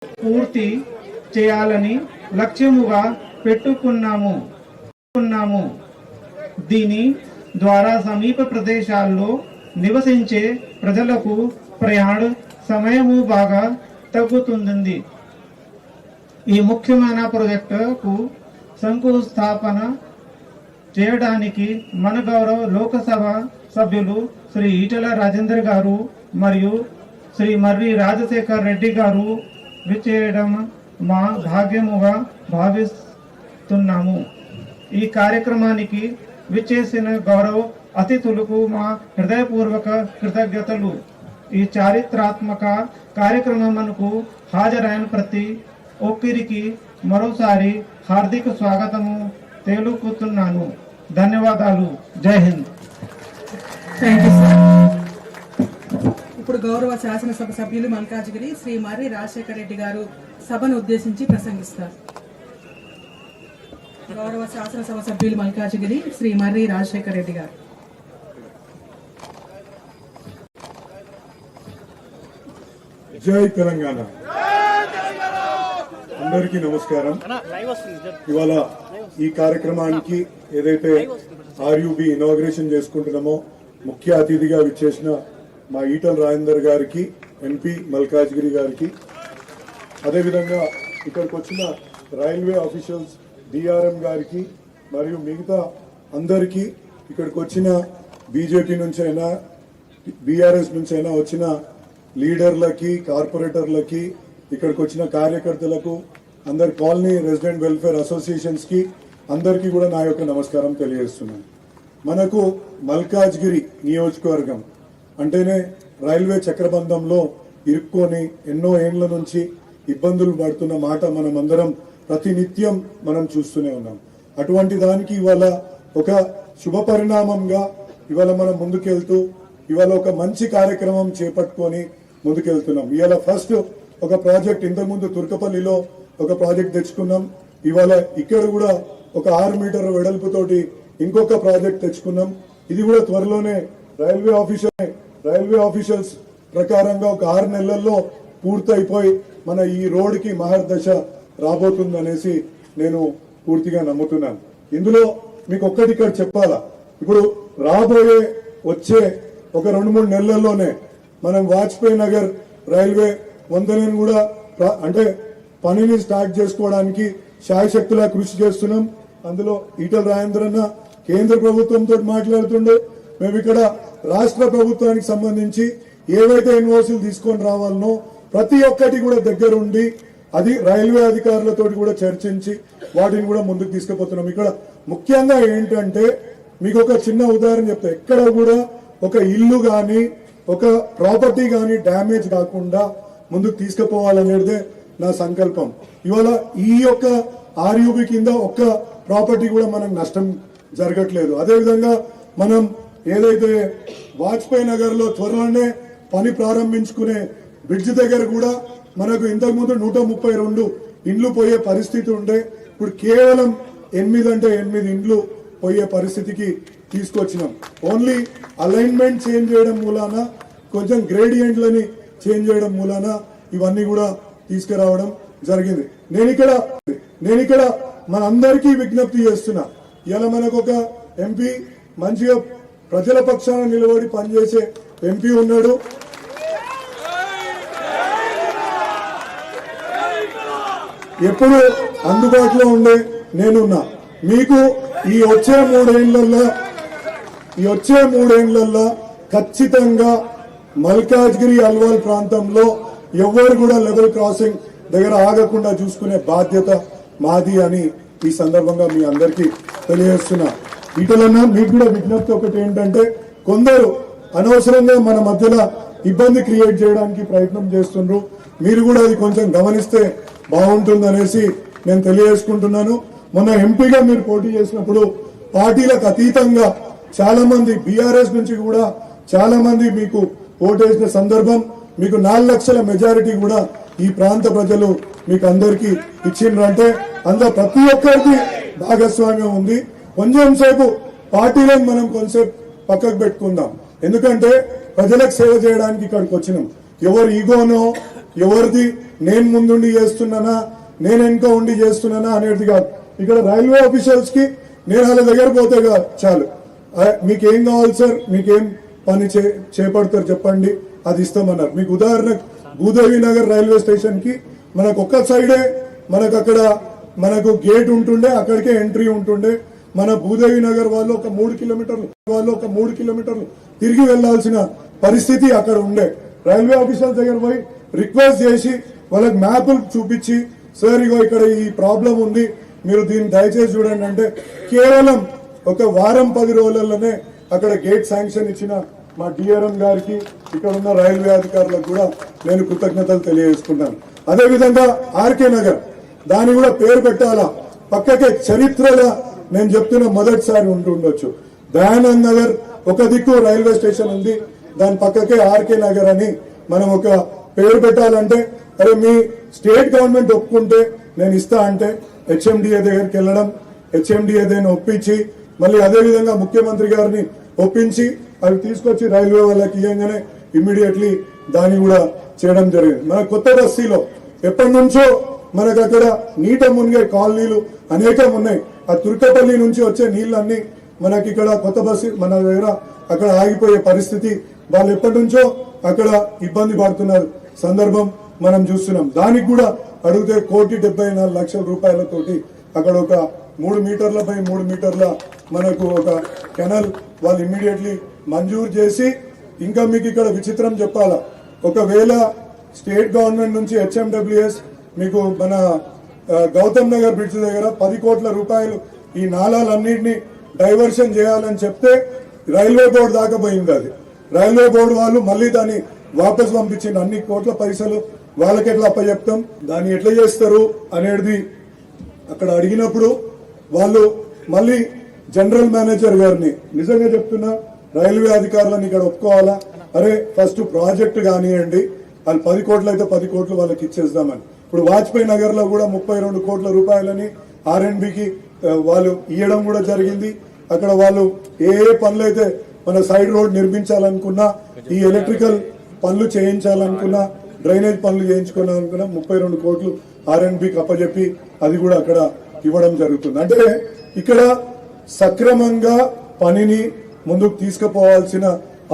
పూర్తి చేయాలని లక్ష్యముగా పెట్టుకున్నాము. దీని ద్వారా సమీప ప్రదేశాల్లో నివసించే ప్రజలకు ప్రయాణ సమయము బాగా తగ్గుతుంది. ఈ ముఖ్యమైన ప్రాజెక్టుకు శంకుస్థాపన చేయడానికి మన గౌరవ లోకసభ సభ్యులు శ్రీ ఈటెల రాజేందర్ గారు మరియు శ్రీ మర్రి రాజశేఖర్ రెడ్డి గారు విచ్చేయడం మా భాగ్యముగా భావిస్తున్నాము. ఈ కార్యక్రమానికి విచ్చేసిన గౌరవ అతిథులకు మా హృదయపూర్వక కృతజ్ఞతలు. ఈ చారిత్రాత్మక కార్యక్రమమునకు హాజరైన ప్రతి ఒక్కరికి మరోసారి హార్దిక స్వాగతము తెలుపుతున్నాను. ధన్యవాదాలు. జై హింద్. ఇప్పుడు గౌరవ శాసనసభ సభ్యులు మల్కాజ్గిరి శ్రీ మర్రి రాజశేఖర రెడ్డి గారు సభను ఉద్దేశించి ప్రసంగిస్తారు. గౌరవ శాసనసభ సభ్యులు మల్కాజ్గిరి శ్రీ మర్రి రాజశేఖర రెడ్డి గారు. జై తెలంగాణ. అందరికీ నమస్కారం. ఇవాళ ఈ కార్యక్రమానికి ఏదైతే ఆర్యుబి ఇనాగ్రేషన్ చేసుకుంటున్నామో ముఖ్య అతిథిగా విచ్చేసిన మా ఈటల రాజేందర్ గారికి, ఎంపీ మల్కాజ్గిరి గారికి, అదేవిధంగా ఇక్కడికి వచ్చిన రైల్వే ఆఫీషియల్స్ డిఆర్ఎం గారికి మరియు మిగతా అందరికీ, ఇక్కడికి వచ్చిన బీజేపీ నుంచి అయినా బీఆర్ఎస్ నుంచి అయినా వచ్చిన లీడర్లకి, కార్పొరేటర్లకి, ఇక్కడికి వచ్చిన కార్యకర్తలకు, అందరి కాలనీ రెసిడెంట్ వెల్ఫేర్ అసోసియేషన్స్ కి అందరికీ కూడా నా యొక్క నమస్కారం తెలియజేస్తున్నాను. మనకు మల్కాజ్గిరి నియోజకవర్గం అంటేనే రైల్వే చక్రబంధంలో ఇరుక్కొని ఎన్నో ఏండ్ల నుంచి ఇబ్బందులు పడుతున్న మాట మనం అందరం ప్రతినిత్యం మనం చూస్తూనే ఉన్నాం. అటువంటి దానికి ఇవాళ ఒక శుభ పరిణామంగా ఇవాళ మనం ముందుకెళ్తూ ఇవాళ ఒక మంచి కార్యక్రమం చేపట్టుకొని ముందుకెళ్తున్నాం. ఇవాళ ఫస్ట్ ఒక ప్రాజెక్ట్, ఇంతకుముందు తుర్కపల్లిలో ఒక ప్రాజెక్ట్ తెచ్చుకున్నాం. ఇవాళ ఇక్కడ కూడా ఒక 6 మీటర్ల వెడల్పుతోటి ఇంకొక ప్రాజెక్ట్ తెచ్చుకున్నాం. ఇది కూడా త్వరలోనే రైల్వే ఆఫీషియల్స్ ప్రకారంగా ఒక 6 నెలల్లో పూర్తయిపోయి మన ఈ రోడ్ కి మహర్దశ రాబోతుందనేసి నేను పూర్తిగా నమ్ముతున్నాను. ఇందులో మీకు ఒక్కటి ఇక్కడ చెప్పాలా, ఇప్పుడు వచ్చే ఒక 2-3 నెలల్లోనే మనం వాజ్పేయి నగర్ రైల్వే వంతెనను కూడా అంటే పనిని స్టార్ట్ చేసుకోవడానికి శాయశక్తులా కృషి చేస్తున్నాం. అందులో ఈటల రాజేంద్ర అన్న కేంద్ర ప్రభుత్వంతో మాట్లాడుతుండే, మేము ఇక్కడ రాష్ట్ర ప్రభుత్వానికి సంబంధించి ఏవైతే ఇన్వాయిస్లు తీసుకొని రావాలనో ప్రతి ఒక్కటి కూడా దగ్గరుండి అది రైల్వే అధికారులతో కూడా చర్చించి వాటిని కూడా ముందుకు తీసుకుపోతున్నాం. ఇక్కడ ముఖ్యంగా ఏంటంటే మీకు ఒక చిన్న ఉదాహరణ చెప్తా, ఎక్కడ కూడా ఒక ఇల్లు గాని ఒక ప్రాపర్టీ గాని డ్యామేజ్ కాకుండా ముందుకు తీసుకుపోవాలనేదే నా సంకల్పం. ఇవాళ ఈ యొక్క ఆర్యూబీ కింద ఒక్క ప్రాపర్టీ కూడా మనకు నష్టం జరగట్లేదు. అదేవిధంగా మనం ఏదైతే వాజ్పేయి నగర్ లో త్వరలోనే పని ప్రారంభించుకునే బ్రిడ్జ్ దగ్గర కూడా మనకు ఇంతకుముందు 132 ఇండ్లు పోయే పరిస్థితి ఉండే, ఇప్పుడు కేవలం 8 ఇండ్లు పోయే పరిస్థితికి తీసుకొచ్చినాం. ఓన్లీ అలైన్మెంట్ చేంజ్ చేయడం మూలాన, కొంచెం గ్రేడియంట్లని చేంజ్ చేయడం మూలాన ఇవన్నీ కూడా తీసుకురావడం జరిగింది. నేను ఇక్కడ మనందరికీ విజ్ఞప్తి చేస్తున్నా, ఇలా మనకు ఒక ఎంపీ మంచిగా ప్రజల పక్షాన నిలబడి పనిచేసే ఎంపీ ఉన్నాడు. ఎప్పుడు అందుబాటులో ఉండే నేనున్నా. మీకు ఈ వచ్చే మూడేళ్లలో ఖచ్చితంగా మల్కాజ్గిరి అల్వాల్ ప్రాంతంలో ఎవరు కూడా లెవెల్ క్రాసింగ్ దగ్గర ఆగకుండా చూసుకునే బాధ్యత మాది అని ఈ సందర్భంగా మీ అందరికీ తెలియజేస్తున్నా. ఈటలన్నా మీకు కూడా విజ్ఞప్తి ఒకటి ఏంటంటే, కొందరు అనవసరంగా మన మధ్యలో ఇబ్బంది క్రియేట్ చేయడానికి ప్రయత్నం చేస్తున్నారు. మీరు కూడా అది కొంచెం గమనిస్తే బాగుంటుందనేసి నేను తెలియజేసుకుంటున్నాను. మొన్న ఎంపీగా మీరు పోటీ చేసినప్పుడు పార్టీలకు అతీతంగా చాలా మంది బీఆర్ఎస్ నుంచి కూడా చాలా మంది మీకు ఓటేసిన సందర్భం, మీకు 4 లక్షల మెజారిటీ కూడా ఈ ప్రాంత ప్రజలు మీకు అందరికీ ఇచ్చిండ్రంటే అందులో ప్రతి ఒక్కరికి భాగస్వామ్యం ఉంది. కొంచెం సేపు పార్టీలను మనం కొంచెంసేపు పక్కకు పెట్టుకుందాం. ఎందుకంటే ప్రజలకు సేవ చేయడానికి ఇక్కడికి వచ్చినాం. ఎవరు ఈగోనో ఎవరిది నేను ముందుండి చేస్తున్నానా నేను వెనుక ఉండి చేస్తున్నానా అనేది కాదు. ఇక్కడ రైల్వే ఆఫీషియల్స్ కి నేను వాళ్ళ దగ్గర పోతే చాలు, మీకేం కావాలి సార్, మీకేం పని చేపడతారు చెప్పండి, అది ఇస్తామన్నారు. మీకు ఉదాహరణకు భూదేవి నగర్ రైల్వే స్టేషన్ కి మనకు ఒక్క సైడే మనకు అక్కడ మనకు గేట్ ఉంటుండే, అక్కడికే ఎంట్రీ ఉంటుండే. మన భూదేవి నగర్ వాళ్ళు ఒక 3 కిలోమీటర్లు తిరిగి వెళ్లాల్సిన పరిస్థితి అక్కడ ఉండే. రైల్వే ఆఫీసర్ దగ్గర పోయి రిక్వెస్ట్ చేసి వాళ్ళకి మ్యాపులు చూపించి, సార్ ఇగో ఇక్కడ ఈ ప్రాబ్లం ఉంది, మీరు దీన్ని దయచేసి చూడండి అంటే కేవలం ఒక వారం 10 రోజులలోనే అక్కడ గేట్ శాంక్షన్ ఇచ్చిన మా డిఆర్ఎం గారికి, ఇక్కడ ఉన్న రైల్వే అధికారులకు కూడా నేను కృతజ్ఞతలు తెలియజేసుకున్నాను. అదేవిధంగా ఆర్కే నగర్, దాన్ని కూడా పేరు పెట్టాలా, పక్కకే చరిత్రలో నేను చెప్తున్న మొదటిసారి ఉంటుండొచ్చు. దయానంద్ నగర్ ఒక దిక్కు రైల్వే స్టేషన్ ఉంది, దాని పక్కకే ఆర్కే నగర్ అని మనం ఒక పేరు పెట్టాలంటే, అరే మీ స్టేట్ గవర్నమెంట్ ఒప్పుకుంటే నేను ఇస్తా అంటే హెచ్ఎండిఏ దగ్గరికి వెళ్ళడం, హెచ్ఎండిఏ దగ్గర ఒప్పించి మళ్ళీ అదే విధంగా ముఖ్యమంత్రి గారిని ఒప్పించి అవి తీసుకొచ్చి రైల్వే వాళ్ళకి ఇవ్వగానే ఇమ్మీడియట్లీ దాన్ని కూడా చేయడం జరిగింది. మన కొత్త బస్తీలో ఎప్పటి నుంచో మనకు అక్కడ నీట మునిగే కాలనీలు అనేకం ఉన్నాయి. ఆ తుర్కపల్లి నుంచి వచ్చే నీళ్ళన్నీ మనకి ఇక్కడ కొత్త బస్తీ మన దగ్గర అక్కడ ఆగిపోయే పరిస్థితి, వాళ్ళు ఎప్పటి నుంచో అక్కడ ఇబ్బంది పడుతున్నారు సందర్భం మనం చూస్తున్నాం. దానికి కూడా అడిగితే 1,74,00,000 రూపాయలతోటి అక్కడ ఒక 3 మీటర్ల బై 3 మీటర్ల మనకు ఒక కెనల్ వాళ్ళు ఇమ్మీడియట్లీ మంజూరు చేసి, ఇంకా మీకు ఇక్కడ విచిత్రం చెప్పాలా, ఒకవేళ స్టేట్ గవర్నమెంట్ నుంచి హెచ్ఎండబ్ల్యూఎస్ మీకు మన గౌతమ్ నగర్ బ్రిడ్జ్ దగ్గర 10 కోట్ల రూపాయలు ఈ నాలాలన్నింటినీ డైవర్షన్ చేయాలని చెప్తే రైల్వే బోర్డు దాకా పోయింది. అది రైల్వే బోర్డు వాళ్ళు మళ్ళీ దాన్ని వాపస్ పంపించింది. అన్ని కోట్ల పైసలు వాళ్ళకి ఎట్లా అప్పచెప్తాం, దాన్ని ఎట్లా చేస్తారు అనేది అక్కడ అడిగినప్పుడు వాళ్ళు మళ్ళీ జనరల్ మేనేజర్ గారిని, నిజంగా చెప్తున్నా రైల్వే అధికారులను ఇక్కడ ఒప్పుకోవాలా, అరే ఫస్ట్ ప్రాజెక్టు కానివ్వండి, వాళ్ళు 10 కోట్లు అయితే 10 కోట్లు వాళ్ళకి ఇచ్చేద్దామని. ఇప్పుడు వాజ్పేయి నగర్ లో కూడా 32 కోట్ల రూపాయలని ఆర్ఎండ్బికి వాళ్ళు ఇవ్వడం కూడా జరిగింది. అక్కడ వాళ్ళు ఏ పనులు అయితే మన సైడ్ రోడ్ నిర్మించాలనుకున్నా, ఈ ఎలక్ట్రికల్ పనులు చేయించాలనుకున్నా, డ్రైనేజ్ పనులు చేయించుకోవాలనుకున్నా 32 కోట్లు ఆర్ఎండ్బికి అప్పచెప్పి అది కూడా అక్కడ ఇవ్వడం జరుగుతుంది. అంటే ఇక్కడ సక్రమంగా పనిని ముందుకు తీసుకుపోవాల్సిన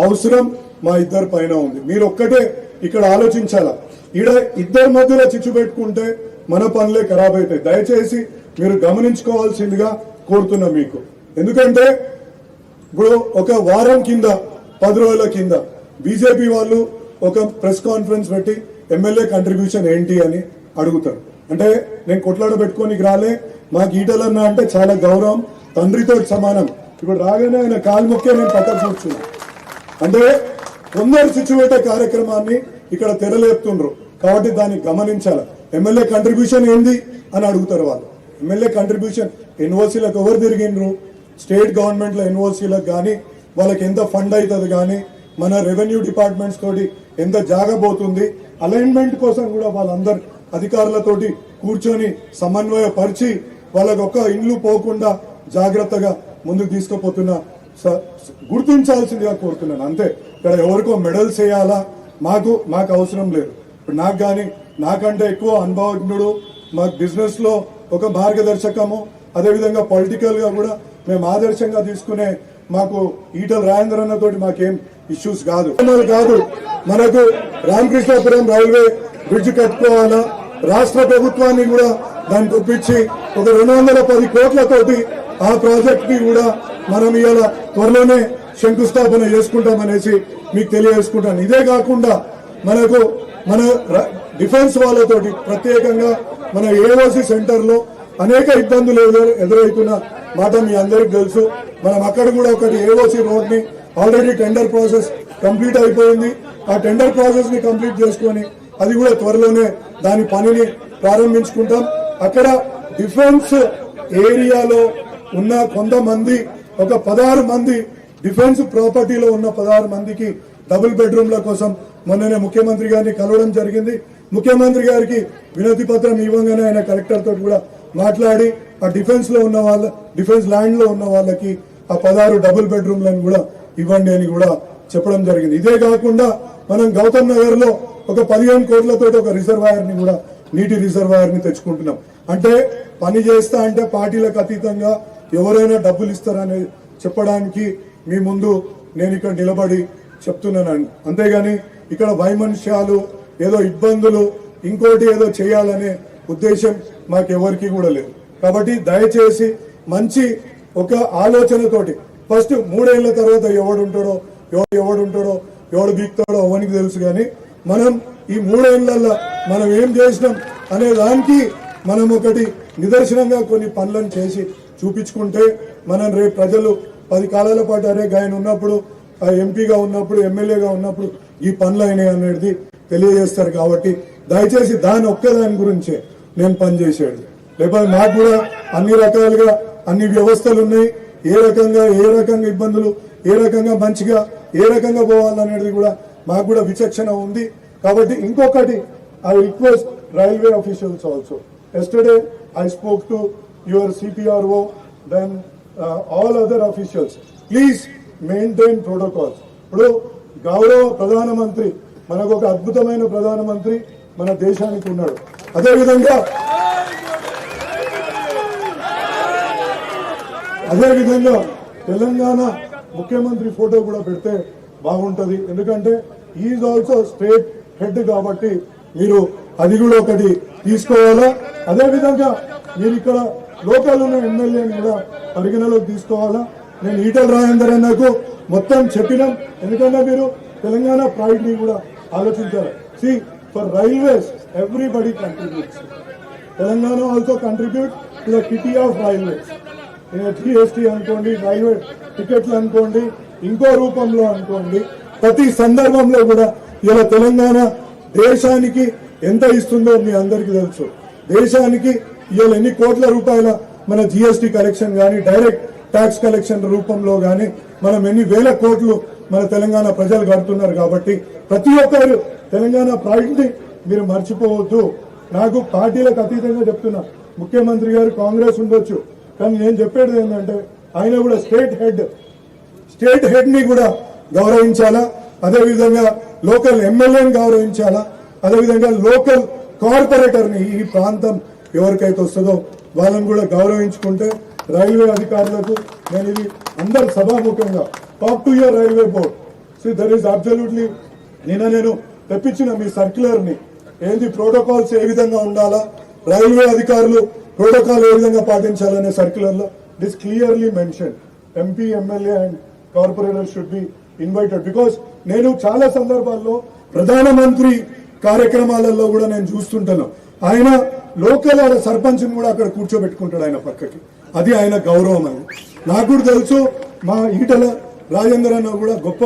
అవసరం మా ఇద్దరి పైన ఉంది. మీరు ఒక్కటే ఇక్కడ ఆలోచించాలా, ఈడ ఇద్దరి మధ్యలో చిచ్చు పెట్టుకుంటే మన పనులే ఖరాబ్ అవుతాయి. దయచేసి మీరు గమనించుకోవాల్సిందిగా కోరుతున్నా మీకు. ఎందుకంటే ఇప్పుడు ఒక వారం కింద 10 రోజుల కింద బీజేపీ వాళ్ళు ఒక ప్రెస్ కాన్ఫరెన్స్ పెట్టి ఎమ్మెల్యే కంట్రిబ్యూషన్ ఏంటి అని అడుగుతారు. అంటే నేను కొట్లాడ పెట్టుకోనికి రాలే, మాకు ఈటలన్నా అంటే చాలా గౌరవం, తండ్రితో సమానం. ఇప్పుడు రాగానే ఆయన కాలు మొక్కే నేను పక్కకు కూర్చున్నా. అంటే కొందరు చిచ్చువేట కార్యక్రమాన్ని ఇక్కడ తెరలేపుతుండ్రు కాబట్టి దాన్ని గమనించాలి. ఎమ్మెల్యే కంట్రిబ్యూషన్ ఏంది అని అడుగుతారు వాళ్ళు. ఎమ్మెల్యే కంట్రిబ్యూషన్ ఎన్ఓసీలకు ఎవరు తిరిగిండ్రు, స్టేట్ గవర్నమెంట్ లో ఎన్ఓసీలకు కానీ వాళ్ళకి ఎంత ఫండ్ అవుతుంది కానీ, మన రెవెన్యూ డిపార్ట్మెంట్స్ తోటి ఎంత జాగబోతుంది, అలైన్మెంట్ కోసం కూడా వాళ్ళందరు అధికారులతోటి కూర్చొని సమన్వయపరిచి వాళ్ళకి ఒక్క ఇండ్లు పోకుండా జాగ్రత్తగా ముందుకు తీసుకుపోతున్నా గుర్తించాల్సిందిగా కోరుతున్నాను. అంతే, ఇక్కడ ఎవరికో మెడల్స్ వేయాలా మాకు అవసరం లేదు. ఇప్పుడు నాకు కానీ నాకంటే ఎక్కువ అనుభవజ్ఞుడు, మాకు బిజినెస్ లో ఒక మార్గదర్శకము, అదేవిధంగా పొలిటికల్ గా కూడా మేము ఆదర్శంగా తీసుకునే మాకు ఈటల రాజేంద్ర అన్న తోటి మాకేం ఇష్యూస్ కాదు. మనకు రామకృష్ణాపురం రైల్వే బ్రిడ్జ్ కట్టుకోవాలా, రాష్ట్ర ప్రభుత్వాన్ని కూడా దాన్ని ఒప్పించి ఒక 210 కోట్లతోటి ఆ ప్రాజెక్ట్ ని కూడా మనం ఇవాళ త్వరలోనే శంకుస్థాపన చేసుకుంటామనేసి మీకు తెలియజేసుకుంటాను. ఇదే కాకుండా మనకు మన డిఫెన్స్ వాళ్ళతోటి ప్రత్యేకంగా మన ఏఓసి సెంటర్ లో అనేక ఇబ్బందులు ఎదురవుతున్న మాట మీ అందరికి తెలుసు. మనం అక్కడ కూడా ఒకటి ఏఓసి రోడ్ ని ఆల్రెడీ టెండర్ ప్రాసెస్ కంప్లీట్ అయిపోయింది. ఆ టెండర్ ప్రాసెస్ ని కంప్లీట్ చేసుకుని అది కూడా త్వరలోనే దాని పనిని ప్రారంభించుకుంటాం. అక్కడ డిఫెన్స్ ఏరియాలో ఉన్న కొంతమంది ఒక 16 మంది డిఫెన్స్ ప్రాపర్టీలో ఉన్న 16 మందికి డబుల్ బెడ్రూమ్ల కోసం మొన్ననే ముఖ్యమంత్రి గారిని కలవడం జరిగింది. ముఖ్యమంత్రి గారికి వినతి పత్రం ఇవ్వగానే ఆయన కలెక్టర్ తోటి కూడా మాట్లాడి ఆ డిఫెన్స్ ల్యాండ్ లో ఉన్న వాళ్ళకి ఆ 16 డబుల్ బెడ్రూమ్లను కూడా ఇవ్వండి అని కూడా చెప్పడం జరిగింది. ఇదే కాకుండా మనం గౌతమ్ నగర్ లో ఒక 15 కోట్లతో ఒక రిజర్వాయర్ ని కూడా నీటి రిజర్వాయర్ ని తెచ్చుకుంటున్నాం. అంటే పని చేస్తా అంటే పార్టీలకు అతీతంగా ఎవరైనా డబ్బులు ఇస్తారని చెప్పడానికి మీ ముందు నేను ఇక్కడ నిలబడి చెప్తున్నాను. అంతేగాని ఇక్కడ వైమనుష్యాలు ఏదో ఇబ్బందులు ఇంకోటి ఏదో చేయాలనే ఉద్దేశం మాకెవరికి కూడా లేదు. కాబట్టి దయచేసి మంచి ఒక ఆలోచనతోటి ఫస్ట్ 3 ఏళ్ల తర్వాత ఎవడుంటాడో ఎవడు బీక్తాడో అవనికి తెలుసు. కానీ మనం ఈ 3 ఏళ్లలో మనం ఏం చేసినాం అనే దానికి మనం ఒకటి నిదర్శనంగా కొన్ని పనులను చేసి చూపించుకుంటే మనం రేపు ప్రజలు 10 కాలాల పాటు అరే గాయన ఉన్నప్పుడు ఎంపీగా ఉన్నప్పుడు ఎమ్మెల్యేగా ఉన్నప్పుడు ఈ పనులు అయినాయి అనేది తెలియజేస్తారు. కాబట్టి దయచేసి దాని ఒక్కదాని గురించే నేను పనిచేసాడు. లేకపోతే మాకు కూడా అన్ని రకాలుగా అన్ని వ్యవస్థలు ఉన్నాయి. ఏ రకంగా ఇబ్బందులు, ఏ రకంగా మంచిగా ఏ రకంగా పోవాలనేది కూడా మాకు కూడా విచక్షణ ఉంది. కాబట్టి ఇంకొకటి I request railway officials also. Yesterday I spoke to your CPRO, then all other officials, please maintain protocols. ఇప్పుడు గౌరవ ప్రధానమంత్రి, మనకు ఒక అద్భుతమైన ప్రధానమంత్రి మన దేశానికి ఉన్నాడు. అదేవిధంగా తెలంగాణ ముఖ్యమంత్రి ఫోటో కూడా పెడితే బాగుంటది. ఎందుకంటే ఈజ్ ఆల్సో స్టేట్ హెడ్ కాబట్టి మీరు అది కూడా ఒకటి తీసుకోవాలా. అదేవిధంగా మీరు ఇక్కడ లోకల్ ఉన్న ఎమ్మెల్యేని కూడా పరిగణలోకి తీసుకోవాలా. నేను ఈటల రాజేందర్ అన్నకు మొత్తం చెప్పినాం. ఎందుకంటే మీరు తెలంగాణ ప్రైడ్ ని కూడా ఆలోచించాలి. See for railways everybody contributes. Telangana also contribute to the kitty of railways. GST అనుకోండి, రైల్వే టికెట్లు అనుకోండి, ఇంకో రూపంలో అనుకోండి, ప్రతి సందర్భంలో కూడా ఇలా తెలంగాణ దేశానికి ఎంత ఇస్తుందో మీ అందరికీ తెలుసు. దేశానికి ఇవాళ ఎన్ని కోట్ల రూపాయల మన GST కలెక్షన్ కానీ, డైరెక్ట్ ట్యాక్స్ కలెక్షన్ రూపంలో కానీ మనం ఎన్ని వేల కోట్లు మన తెలంగాణ ప్రజలు కడుతున్నారు. కాబట్టి ప్రతి ఒక్కరు తెలంగాణ ప్రైడ్ ని మీరు మర్చిపోవద్దు. నాకు పార్టీలకు అతీతంగా చెప్తున్నా, ముఖ్యమంత్రి గారు కాంగ్రెస్ ఉండొచ్చు, కానీ నేను చెప్పేది ఏంటంటే ఆయన కూడా స్టేట్ హెడ్ ని కూడా గౌరవించాలా. అదేవిధంగా లోకల్ ఎమ్మెల్యేని గౌరవించాలా. అదేవిధంగా లోకల్ కార్పొరేటర్ ని, ఈ ప్రాంతం ఎవరికైతే వస్తుందో వాళ్ళని కూడా గౌరవించుకుంటే రైల్వే అధికారులకు నేను ఇది అందరు సభాముఖంగా talk to your railway board. See there is absolutely నేను తెప్పించిన మీ సర్క్యులర్ ని ఏంది ప్రోటోకాల్స్ ఏ విధంగా ఉండాలా, రైల్వే అధికారులు ప్రోటోకాల్ ఏ విధంగా పాటించాలనే సర్క్యులర్ లో it is clearly mention. MP, MLA and corporator should be invited. Because నేను చాలా సందర్భాల్లో ప్రధానమంత్రి కార్యక్రమాలలో కూడా నేను చూస్తుంటాను, ఆయన లోకల్ సర్పంచ్ కూడా అక్కడ కూర్చోబెట్టుకుంటాడు ఆయన పక్కకి. అది ఆయన గౌరవం అని నాకు కూడా తెలుసు. మా ఈటల రాజేందర్ అన్న కూడా గొప్ప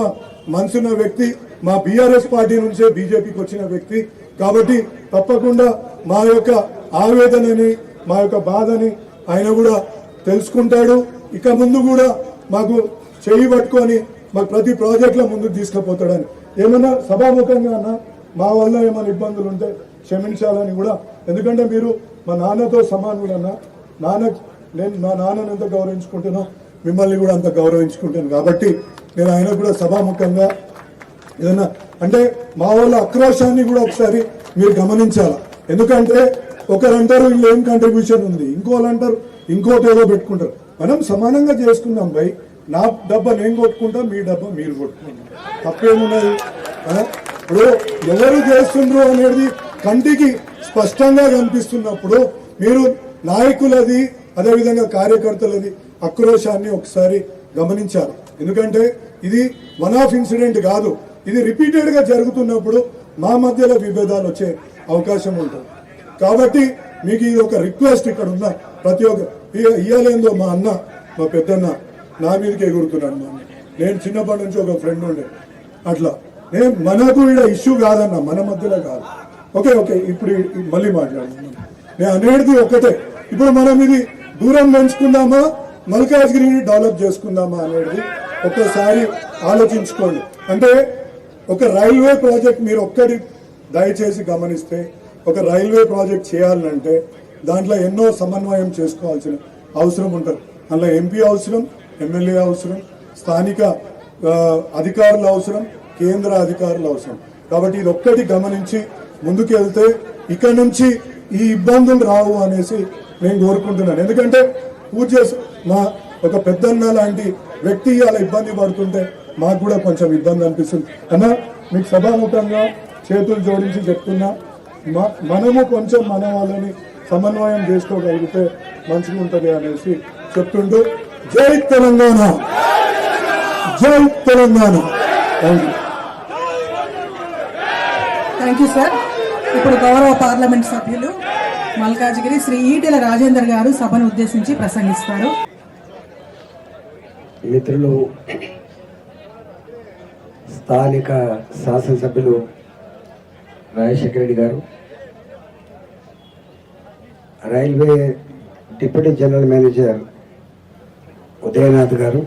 మనసున్న వ్యక్తి, మా BRS పార్టీ నుంచే బీజేపీకి వచ్చిన వ్యక్తి. కాబట్టి తప్పకుండా మా యొక్క ఆవేదనని, మా యొక్క బాధని ఆయన కూడా తెలుసుకుంటాడు. ఇక ముందు కూడా మాకు చేయి పట్టుకొని మాకు ప్రతి ప్రాజెక్టులో ముందుకు తీసుకుపోతాడని. ఏమన్నా సభాముఖంగా అన్న మా వల్ల ఏమైనా ఇబ్బందులు ఉంటే క్షమించాలని కూడా. ఎందుకంటే మీరు మా నాన్నతో సమానుడు అన్న. నేను మా నాన్నని ఎంత గౌరవించుకుంటానో మిమ్మల్ని కూడా అంత గౌరవించుకుంటాను. కాబట్టి నేను ఆయన కూడా సభాముఖంగా ఏదన్నా అంటే మా వాళ్ళ ఆక్రోశాన్ని కూడా ఒకసారి మీరు గమనించాలి. ఎందుకంటే ఒకరు అంటారు వీళ్ళు ఏం కంట్రిబ్యూషన్ ఉంది, ఇంకోళ్ళు అంటారు ఇంకోటి ఏదో పెట్టుకుంటారు. మనం సమానంగా చేసుకుందాం భయ్. నా డబ్బా నేను కొట్టుకుంటా, మీ డబ్బా మీరు కొట్టుకుంటాం, తప్పేమున్నది? ఇప్పుడు ఎవరు చేస్తుండ్రు అనేది కంటికి స్పష్టంగా కనిపిస్తున్నప్పుడు మీరు నాయకులది అదేవిధంగా కార్యకర్తలది ఆక్రోశాన్ని ఒకసారి గమనించారు. ఎందుకంటే ఇది వన్ ఆఫ్ ఇన్సిడెంట్ కాదు, ఇది రిపీటెడ్ గా జరుగుతున్నప్పుడు మా మధ్యలో విభేదాలు వచ్చే అవకాశం ఉంటుంది. కాబట్టి మీకు ఇది ఒక రిక్వెస్ట్. ఇక్కడ ఉన్న ప్రతి ఒక్క ఇయ్యాలేందో మా అన్న, మా పెద్దన్న నా మీదకి ఎగురుతున్నాడు. నేను చిన్నప్పటి నుంచి ఒక ఫ్రెండ్ ఉండే అట్లా. నేను మనకు ఇక్కడ ఇష్యూ కాదన్న, మన మధ్యలో కాదు. ఓకే ఇప్పుడు మళ్ళీ మాట్లాడుతున్నాను. నేను అనేది ఒకటే, ఇప్పుడు మనం ఇది దూరం పెంచుకుందామా మల్కాజ్గిరిని డెవలప్ చేసుకుందామా అనేది ఒక్కసారి ఆలోచించుకోండి. అంటే ఒక రైల్వే ప్రాజెక్ట్ మీరు ఒక్కటి దయచేసి గమనిస్తే, ఒక రైల్వే ప్రాజెక్ట్ చేయాలంటే దాంట్లో ఎన్నో సమన్వయం చేసుకోవాల్సిన అవసరం ఉంటుంది. అందులో MP అవసరం, MLA అవసరం, స్థానిక అధికారులు అవసరం, కేంద్ర అధికారులు అవసరం. కాబట్టి ఇది ఒక్కటి గమనించి ముందుకు వెళ్తే ఇక నుంచి ఈ ఇబ్బందులు రావు అనేసి నేను కోరుకుంటున్నాను. ఎందుకంటే పూజ మా ఒక పెద్దన్న లాంటి వ్యక్తి అలా ఇబ్బంది పడుతుంటే మాకు కూడా కొంచెం ఇబ్బంది అనిపిస్తుంది. అన్న మీకు సభాముఖంగా చేతులు జోడించి చెప్తున్నా, మనము కొంచెం మన వాళ్ళని సమన్వయం చేసుకోగలిగితే మంచిగా ఉంటుంది అనేసి చెప్తుంటూ జై తెలంగాణ, జై తెలంగాణ. Thank you sir. ఇప్పుడు గౌరవ పార్లమెంట్ సభ్యులు మల్కాజిగిరి శ్రీ ఈటెల రాజేందర్ గారు సభను ఉద్దేశించి ప్రసంగిస్తారు. మిత్రులు, స్థానిక శాసనసభ్యులు రాజశేఖర రెడ్డి గారు, రైల్వే డిప్యూటీ జనరల్ మేనేజర్ ఉదయనాథ్ గారు,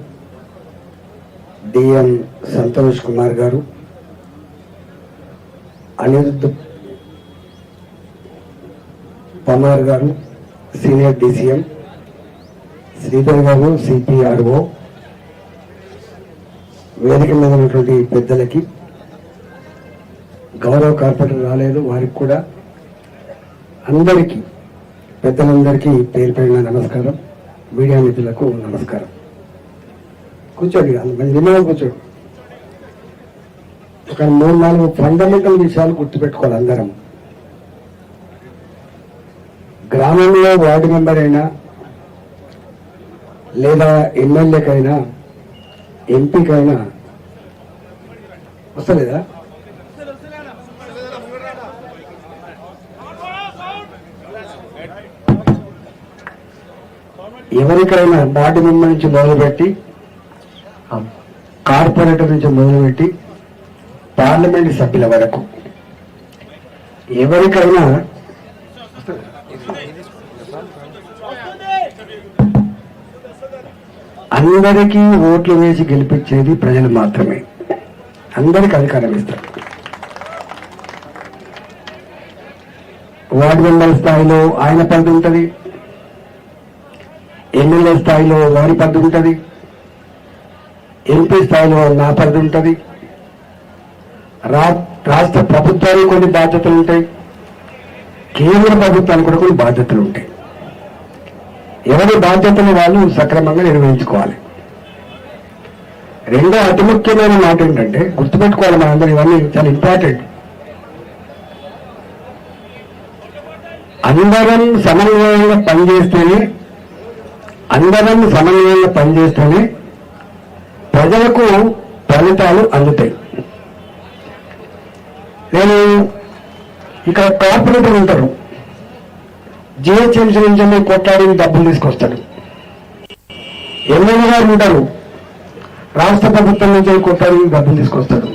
డిఎం సంతోష్ కుమార్ గారు, అనిరుద్ధ్ పమార్ గారు, సీనియర్ డిసిఎం శ్రీధర్ గారు, సిపిఆర్ఓ, వేదిక మీద ఉన్నటువంటి పెద్దలకి, గౌరవ కార్పొరేటర్ రాలేదు వారికి కూడా అందరికీ, పెద్దలందరికీ పేరు పేరున నమస్కారం. మీడియా మిత్రులకు నమస్కారం. కూర్చోండి, నిమ్మలం కూర్చోండి. ఒక 3-4 ఫండమెంటల్ విషయాలు గుర్తుపెట్టుకోవాలి అందరం. గ్రామంలో వార్డు మెంబర్ అయినా లేదా ఎమ్మెల్యేకైనా ఎంపీకైనా వస్తలేదా? ఎవరికైనా వార్డు మెంబర్ నుంచి మొదలుపెట్టి, కార్పొరేటర్ నుంచి మొదలుపెట్టి పార్లమెంట్ సభ్యుల వరకు ఎవరికైనా అందరికీ ఓట్లు వేసి గెలిపించేది ప్రజలు మాత్రమే. అందరికీ అధికారం ఇస్తారు. వార్డు మెంబర్ స్థాయిలో ఆయన పరిధి ఉంటుంది, ఎమ్మెల్యే స్థాయిలో వారి పరిధి ఉంటుంది, ఎంపీ స్థాయిలో నా పరిధి ఉంటుంది, రాష్ట్ర ప్రభుత్వానికి కొన్ని బాధ్యతలు ఉంటాయి, కేంద్ర ప్రభుత్వానికి కూడా కొన్ని బాధ్యతలు ఉంటాయి. ఎవరి బాధ్యతలు వాళ్ళు సక్రమంగా నిర్వహించుకోవాలి. రెండో అతి ముఖ్యమైన మాట ఏంటంటే, గుర్తుపెట్టుకోవాలి మనందరూ, ఇవన్నీ చాలా ఇంపార్టెంట్. అందరం సమన్వయంగా పనిచేస్తేనే ప్రజలకు ఫలితాలు అందుతాయి. నేను ఇక్కడ కార్పొరేటర్ ఉంటారు, జిహెచ్ఎంసీ నుంచి కొట్లాడి డబ్బులు తీసుకొస్తాడు. ఎమ్మెల్యే గారు ఉంటారు, రాష్ట్ర ప్రభుత్వం నుంచి కొట్లాడి డబ్బులు తీసుకొస్తాడు.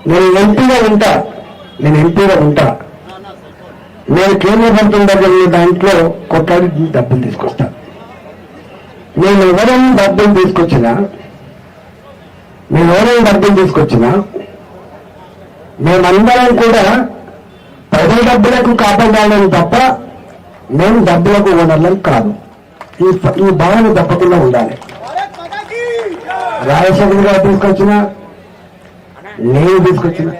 నేను ఎంపీగా ఉంటా, నేను కేంద్ర ప్రభుత్వం దగ్గర దాంట్లో కొట్లాడి డబ్బులు తీసుకొస్తాను. మేము ఎవరైనా డబ్బులు తీసుకొచ్చినా మేమందరం కూడా ప్రజల డబ్బులకు కాపాడాలని తప్ప మేము డబ్బులకు ఓనర్లం కాదు. ఈ భావన తప్పకుండా ఉండాలి. రాజశేఖర గారు తీసుకొచ్చినా, నేను తీసుకొచ్చినా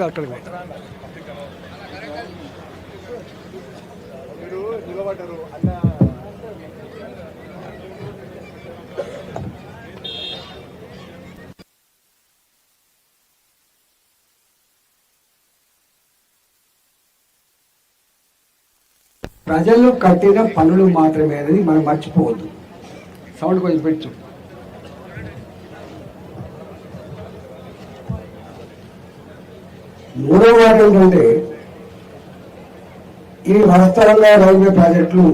అక్కడ ప్రజలు కట్టిన పనులు మాత్రమే అనేది మనం మర్చిపోవద్దు. సౌండ్ కొంచెం పెట్టు. మూడో మాట ఏంటంటే, ఈ వాస్తవంగా రైల్వే ప్రాజెక్టులు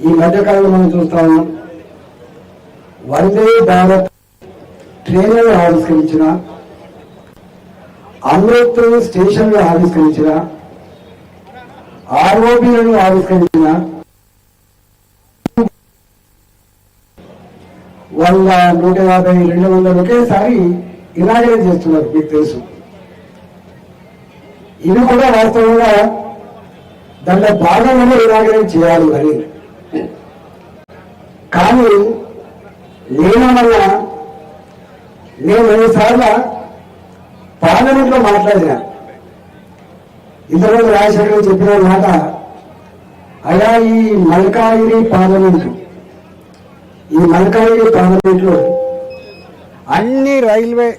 ఈ మధ్యకాలంలో మనం చూస్తా ఉన్నాం. వందే భారత్ ట్రైన్లను ఆవిష్కరించిన, అమృత్ స్టేషన్లు ఆవిష్కరించిన, ఆర్ఓబీలను ఆవిష్కరించిన, 100, 150, 200 ఒకేసారి ఇనాగరేట్ చేస్తున్నారు. మీకు తెలుసు. ఇవి కూడా వాస్తవంగా దాంట్లో భాగంగానే ఇనాగరేట్ చేయాలి అని. కానీ నేనేమన్నా నేను 2 సార్లు పార్లమెంట్లో మాట్లాడిన ఇంతకుముందు రాజశేఖర్ చెప్పిన మాట, అలా ఈ మల్కాజిగిరి పార్లమెంటు లో అన్ని రైల్వే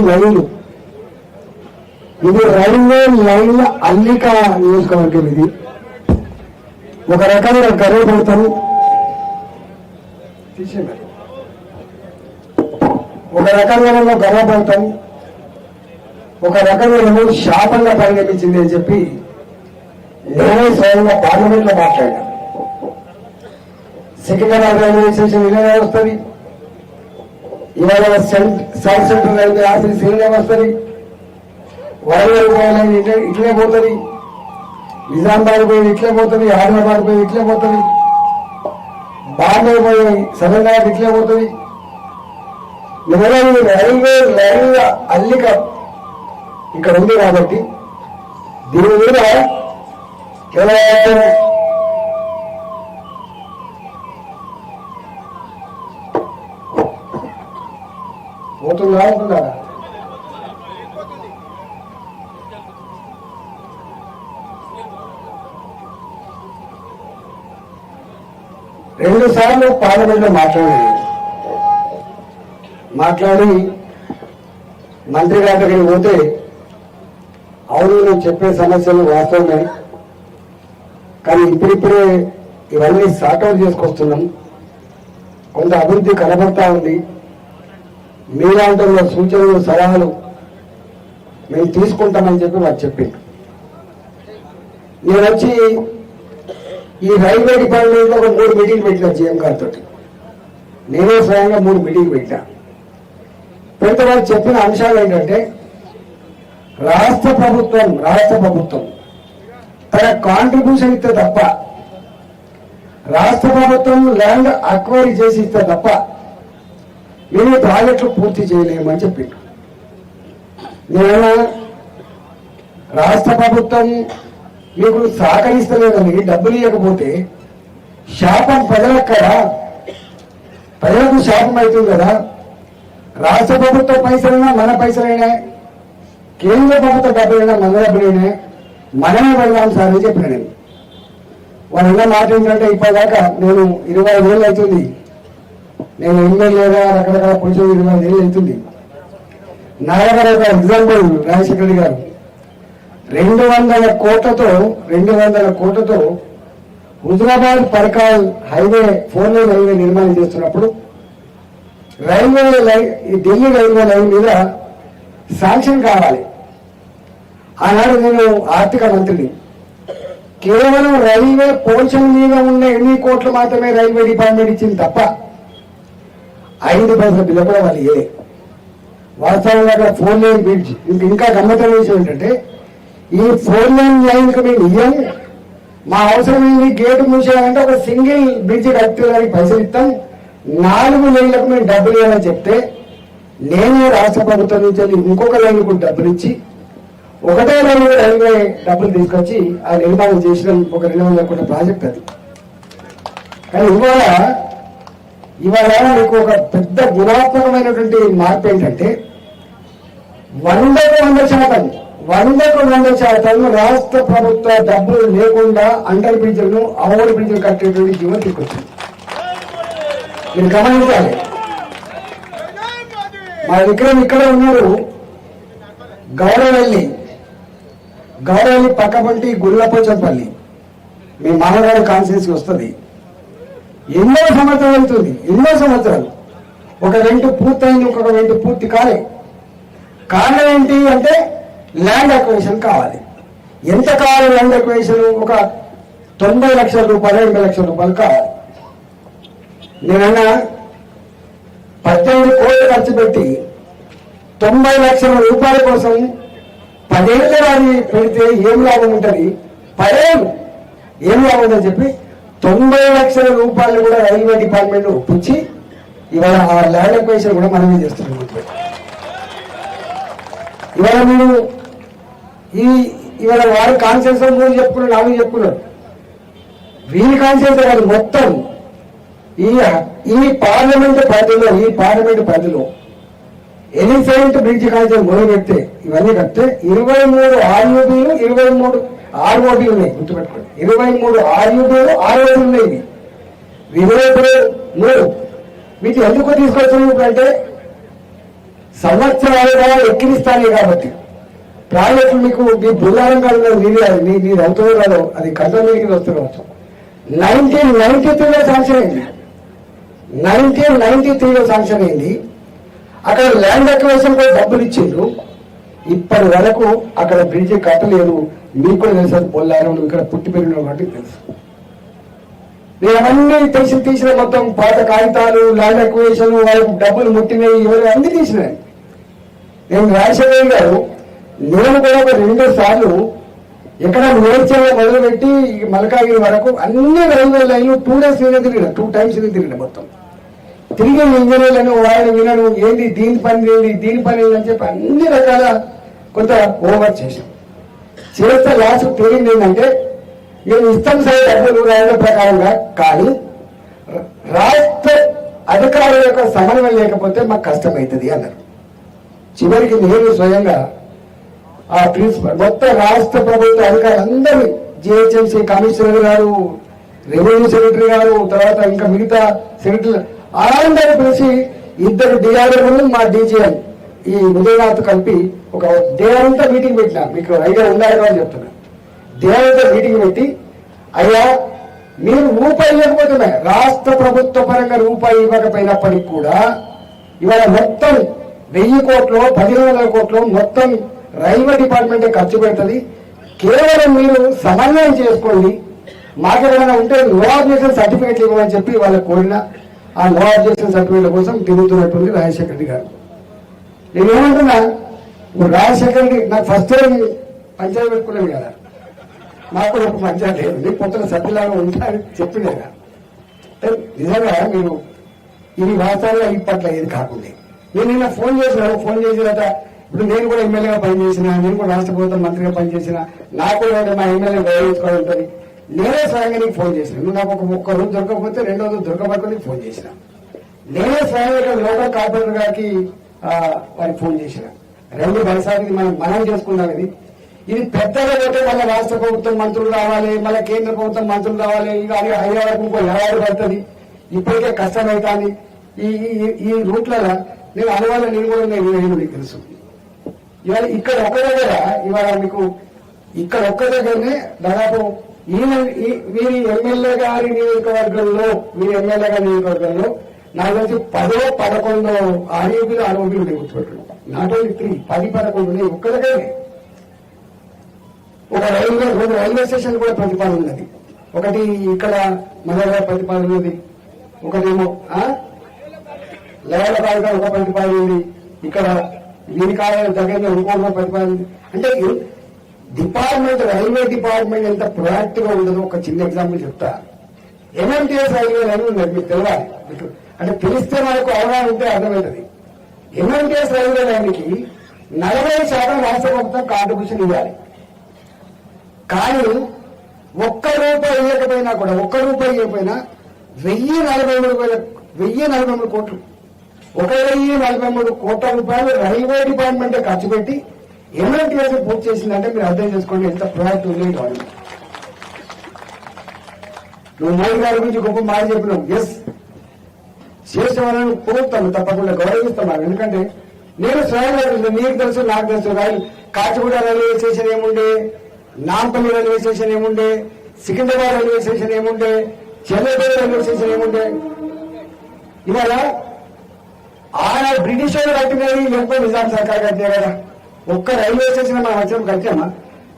లైన్లు, ఇది రైల్వే లైన్ల అల్లిక నియోజకవర్గం. ఇది ఒక రకంగా గర్వపడతాను, ఒక రకంగా గర్వపడతాం, ఒక రకంగా శాపంగా పరిణమించింది అని చెప్పి నేనే స్వయంగా పార్లమెంట్ లో మాట్లాడా. సికింద్రాబాద్ రైల్వే స్టేషన్ ఇలానే వస్తుంది, ఇవాళ సౌత్ సెంట్రల్ రైల్వే ఆఫీస్ ఇలానే వస్తుంది, వరంగల్ పోయాలని ఇట్లే పోతుంది, నిజామాబాద్ పోయి ఇట్లే పోతుంది, హైదరాబాద్ పోయి ఇట్లే పోతుంది, బాంబే పోయి సదర్నాబాద్ ఇట్లే పోతుంది. రైల్వే లైన్ల అల్లిక ఇక్కడ ఉంది కాబట్టి దీని మీద పోతుందా అవుతుందా? రెండు సార్లు పార్లమెంట్లో మాట్లాడి మంత్రి గారి దగ్గరికి పోతే, అవును నేను చెప్పే సమస్యలు వాస్తవమే, కానీ ఇప్పుడిప్పుడే ఇవన్నీ సార్ట్అవుట్ చేసుకొస్తున్నాం, కొంత అభివృద్ధి కనబడతా ఉంది, మీలాంటి సూచనలు సలహాలు మేము తీసుకుంటామని చెప్పి వారు చెప్పింది. నేను వచ్చి ఈ రైల్వే డిపార్ట్మెంట్లో ఒక 3 మీటింగ్ పెట్టిన జీఎం గారితో, నేనే స్వయంగా 3 మీటింగ్ పెట్టినా. పెద్ద వారు చెప్పిన అంశాలు ఏంటంటే, రాష్ట్ర ప్రభుత్వం తన కాంట్రిబ్యూషన్ ఇస్తే తప్ప, రాష్ట్ర ప్రభుత్వం ల్యాండ్ అక్వైరీ చేసి ఇస్తే తప్ప మేము ప్రాజెక్టులు పూర్తి చేయలేమని చెప్పిండు. నేను రాష్ట్ర ప్రభుత్వం మీకు సహకరిస్తలేదని డబ్బులు ఇవ్వకపోతే శాపం ప్రజలకు శాపం అవుతుంది కదా. రాష్ట్ర ప్రభుత్వ పైసలైనా మన పైసలైనా, కేంద్ర ప్రభుత్వ డబ్బులైనా మన డబ్బులైనా మనమే వెళ్దాం సార్ అని చెప్పిన. నేను వాళ్ళు ఉన్న మాట ఏంటంటే, ఇప్పటిదాకా నేను 25 ఏళ్ళు అవుతుంది, నేను ఎమ్మెల్యేగా రకరకాల పొజిషన్ 25 ఏళ్ళు అవుతుంది. నా దగ్గర ఒక ఎగ్జాంపుల్, రాజశేఖర రెడ్డి గారు 200 కోట్లతో Huzurabad Parkal highway 4 lane highway నిర్మాణం చేస్తున్నప్పుడు ఢిల్లీ రైల్వే లైన్ మీద శాంక్షన్ కావాలి. ఆనాడు నేను ఆర్థిక మంత్రిని. కేవలం రైల్వే పోర్షన్ మీద ఉన్న 8 కోట్లు మాత్రమే రైల్వే డిపార్ట్మెంట్ ఇచ్చింది తప్ప 5 పైసల బిల్లు కూడా వాళ్ళు ఇవ్వలే. వాస్తవంగా అక్కడ 4 లేన్ బ్రిడ్జ్, ఇంకా గమ్మత్తైన విషయం ఏంటంటే, ఈ 4 లేన్ లైన్ కు మేము ఇయ్యం, మా అవసరం ఏంటి, గేటు మూసేయాలంటే ఒక సింగిల్ బ్రిడ్జ్ కట్టడానికి పైసలు ఇస్తాం, 4 లేన్లకు మేము డబ్బులు ఇవ్వాలని చెప్తే, నేనే రాష్ట్ర ప్రభుత్వం నుంచి ఇంకొక లైన్కు డబ్బులు ఇచ్చి 1వ లైన్ రైల్వే డబ్బులు తీసుకొచ్చి ఆ నిర్మాణం చేసిన ఒక 200 కోట్ల ప్రాజెక్ట్ అది. కానీ ఇవాళ మీకు ఒక పెద్ద గుణాత్మకమైనటువంటి మార్పు ఏంటంటే, 100% రాష్ట్ర ప్రభుత్వ డబ్బులు లేకుండా అండర్ బ్రిడ్జ్లను, ఓవర్ బ్రిడ్జ్లు కట్టేటువంటి జీవనం తీసుకొచ్చింది. మీరు గమనించాలి. మా విక్రమ్ ఇక్కడ ఉన్నారు, గౌరవల్లి పక్కపంటి గుళ్ళపోచంపల్లి మీ మామగారి కాన్స్టిట్యూన్సీ వస్తుంది. ఎన్నో సంవత్సరాలు ఒక వెంట పూర్తయింది, ఇంకొక వెంట పూర్తి కాలే. కారణం ఏంటి అంటే, ల్యాండ్ అక్విజిషన్ కావాలి. ఎంత కావాలి ల్యాండ్ అక్విజిషన్? ఒక 90 లక్షల రూపాయలు, 80 లక్షల రూపాయలు కావాలి. నేనన్నా 18 కోట్లు ఖర్చు పెట్టి 90 లక్షల రూపాయల కోసం 10 ఏళ్ళ వారిని పెడితే ఏం లాభం ఉంటుంది, 10 ఏళ్ళు ఏం లాభం ఉందని చెప్పి 90 లక్షల రూపాయలు కూడా రైల్వే డిపార్ట్మెంట్ ఒప్పించి ఇవాళ ఆ ల్యాండ్ అక్విజిషన్ కూడా మనమే చేస్తున్నాం. ఇవాళ మీరు ఇవాళ వారి కాన్షియన్స్ మూడు చెప్పుకున్నారు, 4 చెప్పుకున్నారు. వీరి కాన్షియన్స్ కాదు, మొత్తం ఈ పార్లమెంట్ పరిధిలో ఎలిఫెంట్ బ్రిడ్జ్ కాన్షియన్స్ మొదలు పెడితే ఇవన్నీ కడితే 23 ఆర్యూబీలు 23 ఆర్ఓబీలు ఉన్నాయి. గుర్తుపెట్టుకోండి, 23 ఆర్యూబీలు 6 ఉన్నాయి. వివేకులు 3. వీటి ఎందుకు తీసుకొచ్చారు అంటే సంవత్సరాలుగా ఎక్కిరిస్తానే కాబట్టి ప్రాజెక్టులు మీకు మీ బుల్లారం కాదు, మీరు అవుతుందో కాదో అది కంట్రోల్ మీదకి వస్తున్నారు. 1993లో శాంక్షన్ అయింది. 1993లో శాంక్షన్ అయింది. అక్కడ ల్యాండ్ అక్విజిషన్ కూడా డబ్బులు ఇచ్చిండ్రు. ఇప్పటి వరకు అక్కడ బ్రిడ్జి కట్టలేదు. మీకు కూడా తెలుసు, బొల్లారం ఇక్కడ పుట్టి పెరిగిన వాటికి తెలుసు. నేను అవన్నీ తీసిన మొత్తం పాత కాగితాలు, ల్యాండ్ అక్విజిషన్, వాళ్ళకి డబ్బులు ముట్టినవి, ఎవరు అన్ని తీసినాయి. నేను రాజశేఖర్ గారు నేను కూడా ఒక 2 సార్లు ఎక్కడ మేడ్చల్ మొదలుపెట్టి మల్కాగిరి వరకు అన్ని రైల్వే లైన్లు 2 days తిరిగిన, 2 times తిరిగిన. మొత్తం తిరిగి ఇంజనీర్లను ఆయన వినను ఏంటి దీని పని అని చెప్పి అన్ని రకాల కొంత ఓవర్ చేశాం. చేస్తే లాస్ట్ తెలియదు ఏంటంటే మేము ఇస్తాం సరే డబ్బులు రాయల ప్రకారంగా, కానీ రాష్ట్ర అధికారుల యొక్క సమన్వయం లేకపోతే మాకు కష్టమవుతుంది అన్నారు. చివరికి నేను స్వయంగా ఆ ప్రిన్సిపల్ మొత్తం రాష్ట్ర ప్రభుత్వ అధికారులు అందరూ, జిహెచ్ఎంసీ కమిషనర్ గారు, రెవెన్యూ సెక్రటరీ గారు, తర్వాత ఇంకా మిగతా సెక్రటరీ అందరూ పిలిచి 2 డిఆర్ఓలు మా డీజీఎం ఈ ఉదయనాథ్ కలిపి ఒక డే అంతా మీటింగ్ పెట్టినా. మీకు ఐడియా ఉండాలి అని చెప్తున్నా. డే అంతా మీటింగ్ పెట్టి, అయ్యా మీరు రూపాయి ఇవ్వకపోతే, రాష్ట్ర ప్రభుత్వ పరంగా రూపాయి ఇవ్వకపోయినప్పటికీ కూడా ఇవాళ మొత్తం 1000 కోట్లు 1500 కోట్లు మొత్తం రైల్వే డిపార్ట్మెంటే ఖర్చు పెడుతుంది. కేవలం మీరు సమన్వయం చేసుకోండి, మాకెవరైనా ఉంటే నో ఆబ్జెక్షన్ సర్టిఫికేట్ ఇవ్వమని చెప్పి వాళ్ళకి కోరిన ఆ నో ఆబ్జెక్షన్ సర్టిఫికేట్ కోసం తిరుగుతున్నటువంటి రాజశేఖర రెడ్డి గారు. నేను ఏమంటున్నా, రాజశేఖర రెడ్డి నాకు ఫస్ట్ టైం పంచాయతీ పెట్టుకున్నాను కదా, మాకు ఒక పంచాయతీ లేదు, పొద్దున సభ్యులాగా ఉంటారని చెప్పిండే కదా. నిజంగా మీరు ఇది వాస్తవంగా ఇప్పట్లో ఏది కాకుండా నేను నిన్న ఫోన్ చేసిన ఇప్పుడు నేను కూడా ఎమ్మెల్యేగా పనిచేసిన, నేను కూడా రాష్ట్ర ప్రభుత్వ మంత్రిగా పనిచేసిన, నాకు కూడా మా ఎమ్మెల్యే గౌరవించుకోవాలి ఉంటుంది. నేనే స్వయంగా నీకు ఫోన్ చేసిన, నువ్వు నాకు ఒక్క రోజు దొరకకపోతే 2వ రోజు దొరకబట్టుకుని ఫోన్ చేసిన. నేనే స్వయంగా లోకల్ కార్పొరేటర్ గారికి వారికి ఫోన్ చేసిన. 2 బలసారికి మనం చేసుకున్నాం. ఇది పెద్దగా పోతే మళ్ళీ రాష్ట్ర ప్రభుత్వం మంత్రులు రావాలి, మళ్ళీ కేంద్ర ప్రభుత్వం మంత్రులు రావాలి, ఇక హైదరాబాద్ ఇంకో ఏడాది పడుతుంది. ఇప్పటికే కష్టమవుతుంది. ఈ రూట్లలో నేను అనువాదం నేను కూడా మీకు తెలుసు. ఇవాళ ఇక్కడ ఒక్క దగ్గర ఇవాళ మీకు ఇక్కడ ఒక్క దగ్గరనే దాదాపు వీరి ఎమ్మెల్యే గారి నియోజకవర్గంలో నాకు తెలిసి 10-11 ఆర్యూబీలు గుర్తుపెట్టు. నాట్ ఓన్లీ 3, 10-11 ఒక్క దగ్గరనే. ఒక రైల్వే స్టేషన్ కూడా ప్రతిపాదన ఉన్నది. ఒకటి ఇక్కడ మదర్ ప్రతిపాదన ఉన్నది, ఒకటేమో లేవల బాగా ఒక ప్రతిపాదన ఉంది, ఇక్కడ వీరికాయ దగ్గర ఇంకో ప్రతిపాదన ఉంది. అంటే డిపార్ట్మెంట్, రైల్వే డిపార్ట్మెంట్ ఎంత ప్రొయాక్టివ్ గా ఉండదో ఒక చిన్న ఎగ్జాంపుల్ చెప్తా. ఎంఎంటీఎస్ రైల్వే లైన్ ఉన్నది, మీకు తెలియాలి. అంటే తెలిస్తే మనకు అవగాహన ఉంటే అర్థమవుతుంది. ఎంఎంటీఎస్ రైల్వే లైన్కి 40% రాష్ట్ర ప్రభుత్వం కాంట్రిబ్యూషన్ ఇవ్వాలి. కానీ ఒక్క రూపాయి ఇవ్వకపోయినా కూడా, 1043 కోట్లు, 1043 కోట్ల రూపాయలు రైల్వే డిపార్ట్మెంట్ ఖర్చు పెట్టి ఎంఎంటీఎస్ పూర్తి చేసిందంటే మీరు అర్థం చేసుకోండి ఎంత ప్రాజెక్ట్ ఉంది. గవర్నమెంట్ నువ్వు మోడీ గారి గురించి గొప్ప మాట చెప్పినావు. ఎస్, చేసిన వాళ్ళని కోరుతాను, తప్పకుండా గౌరవిస్తాను. ఎందుకంటే నేను స్వయంగా నీకు తెలుసు, నాకు తెలుసు. కాచిగూడ రైల్వే స్టేషన్ ఏముండే, నాంపల్లి రైల్వే స్టేషన్ ఏముండే, సికింద్రాబాద్ రైల్వే స్టేషన్ ఏముండే, చెన్నైపేట రైల్వే స్టేషన్ ఏముండే. ఇవాళ ఆయన బ్రిటిష్ వాళ్ళు కట్టినది లేకపోతే నిజాం సర్కార్ కట్టినా కదా. ఒక్క రైల్వే స్టేషన్ మనం వచ్చినప్పుడు కట్టామా?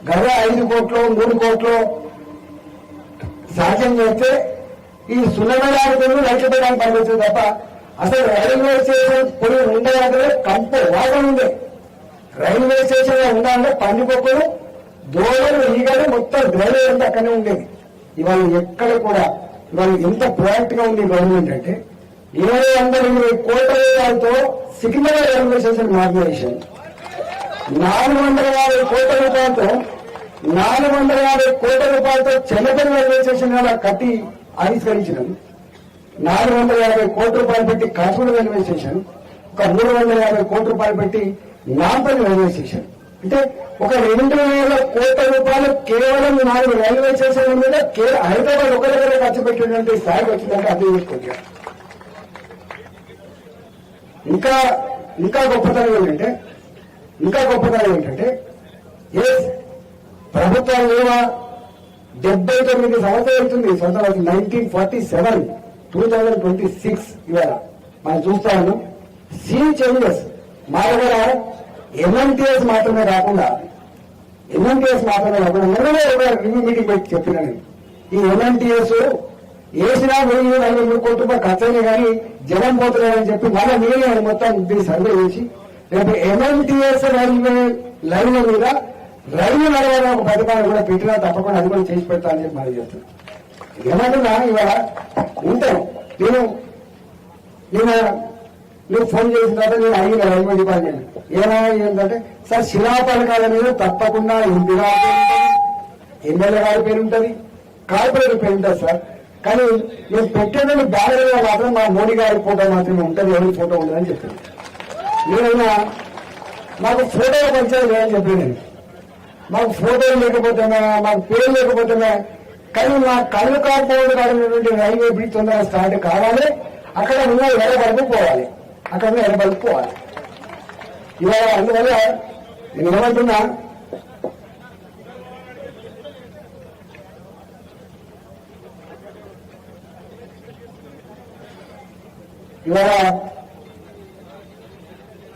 గత 5 కోట్లు 3 కోట్లు సాధ్యం చేస్తే ఈ సులభమైన రైతు పేడానికి పనిచేస్తుంది తప్ప అసలు రైల్వే స్టేషన్ పొడి ఉండేదంటే కంపే వాసన ఉండే. రైల్వే స్టేషన్ లో ఉండాలంటే పందికొక్కలు, దోళలు, ఈగలు మొత్తం డ్రైవర్ అంతా అక్కడనే ఉండేది. ఇవాళ ఎక్కడ కూడా ఇవాళ ఎంత ప్రొయాక్ట్ గా ఉంది గవర్నమెంట్ అంటే 220 కోట్ల రూపాయలతో సికింద్రాబాద్ రైల్వే స్టేషన్ మార్గదర్శనం 450 కోట్ల రూపాయలతో 450 కోట్ల రూపాయలతో చెన్నపల్లి రైల్వే స్టేషన్ కట్టి ఆవిష్కరించినాం. 450 కోట్ల రూపాయలు పెట్టి కాశ్మీర్ రైల్వే స్టేషన్, ఒక 350 కోట్ల రూపాయలు పెట్టి నాంపల్లి రైల్వే స్టేషన్. అంటే ఒక 2,000 కోట్ల రూపాయలు కేవలం 4 రైల్వే స్టేషన్ల మీద హైదరాబాద్ ఒక దగ్గర ఖర్చు పెట్టినటువంటి స్థాయికి వచ్చిందంటే అర్థం చేసుకోవచ్చు. ఇంకా గొప్పతనం ఏంటంటే ప్రభుత్వం విలువ 79 సంవత్సరాలు అవుతుంది. 1947 2026 ఇవాళ మనం చూస్తా ఉన్నాం. సీన్ చేంజెస్ మా దగ్గర ఎంఎన్టీఎస్ మాత్రమే కాకుండా మొన్ననే ఒక రివ్యూ మీటింగ్ పెట్టి చెప్పినా నేను, ఈ ఎంఎన్టీఎస్ వేసినా 1,500 కోట్ల రూపాయలు ఖర్చయినా కానీ జనం పోతున్నారని చెప్పి మళ్ళీ నేనే మొత్తం దీన్ని సర్వే చేసి రేపు ఎంఎన్టీఎస్ రైల్వే లైన్ల మీద రైలు నడవాలని ఒక పథకాన్ని కూడా పెట్టినా తప్పకుండా అది కూడా చేసి పెడతా అని చెప్పి మనం చేస్తున్నాం. ఏమంటున్నా ఇవాళ ఉంటాను నువ్వు ఫోన్ చేసిన తర్వాత నేను అడిగిన రైల్వే డిపార్ట్మెంట్ ఏంటంటే సార్ శిలాపథకాల మీద తప్పకుండా ఎంపీ గారి పేరు ఉంటుంది, ఎమ్మెల్యే గారి పేరు ఉంటుంది, కార్పొరేటర్ పేరు ఉంటుంది సార్. కానీ నేను పెట్టేదని బ్యానర్ మాత్రం మా మోడీ గారి ఫోటో మాత్రమే ఉంటుంది, ఎవరి ఫోటో ఉండదని చెప్పాను. నేనైనా మాకు ఫోటో పంచాలి లేదని చెప్పాను. నేను మాకు ఫోటోలు లేకపోతేనే మాకు పేరు లేకపోతేనే కానీ మా కళ్ళు కాకపోవడం కాడినటువంటి రైల్వే బ్రిడ్జ్ తొందరగా స్టార్ట్ కావాలి. అక్కడ ఉన్న ఎడబడుకు పోవాలి. ఇవాళ అందువల్ల నేను ఏమంటున్నా, ఇవాళ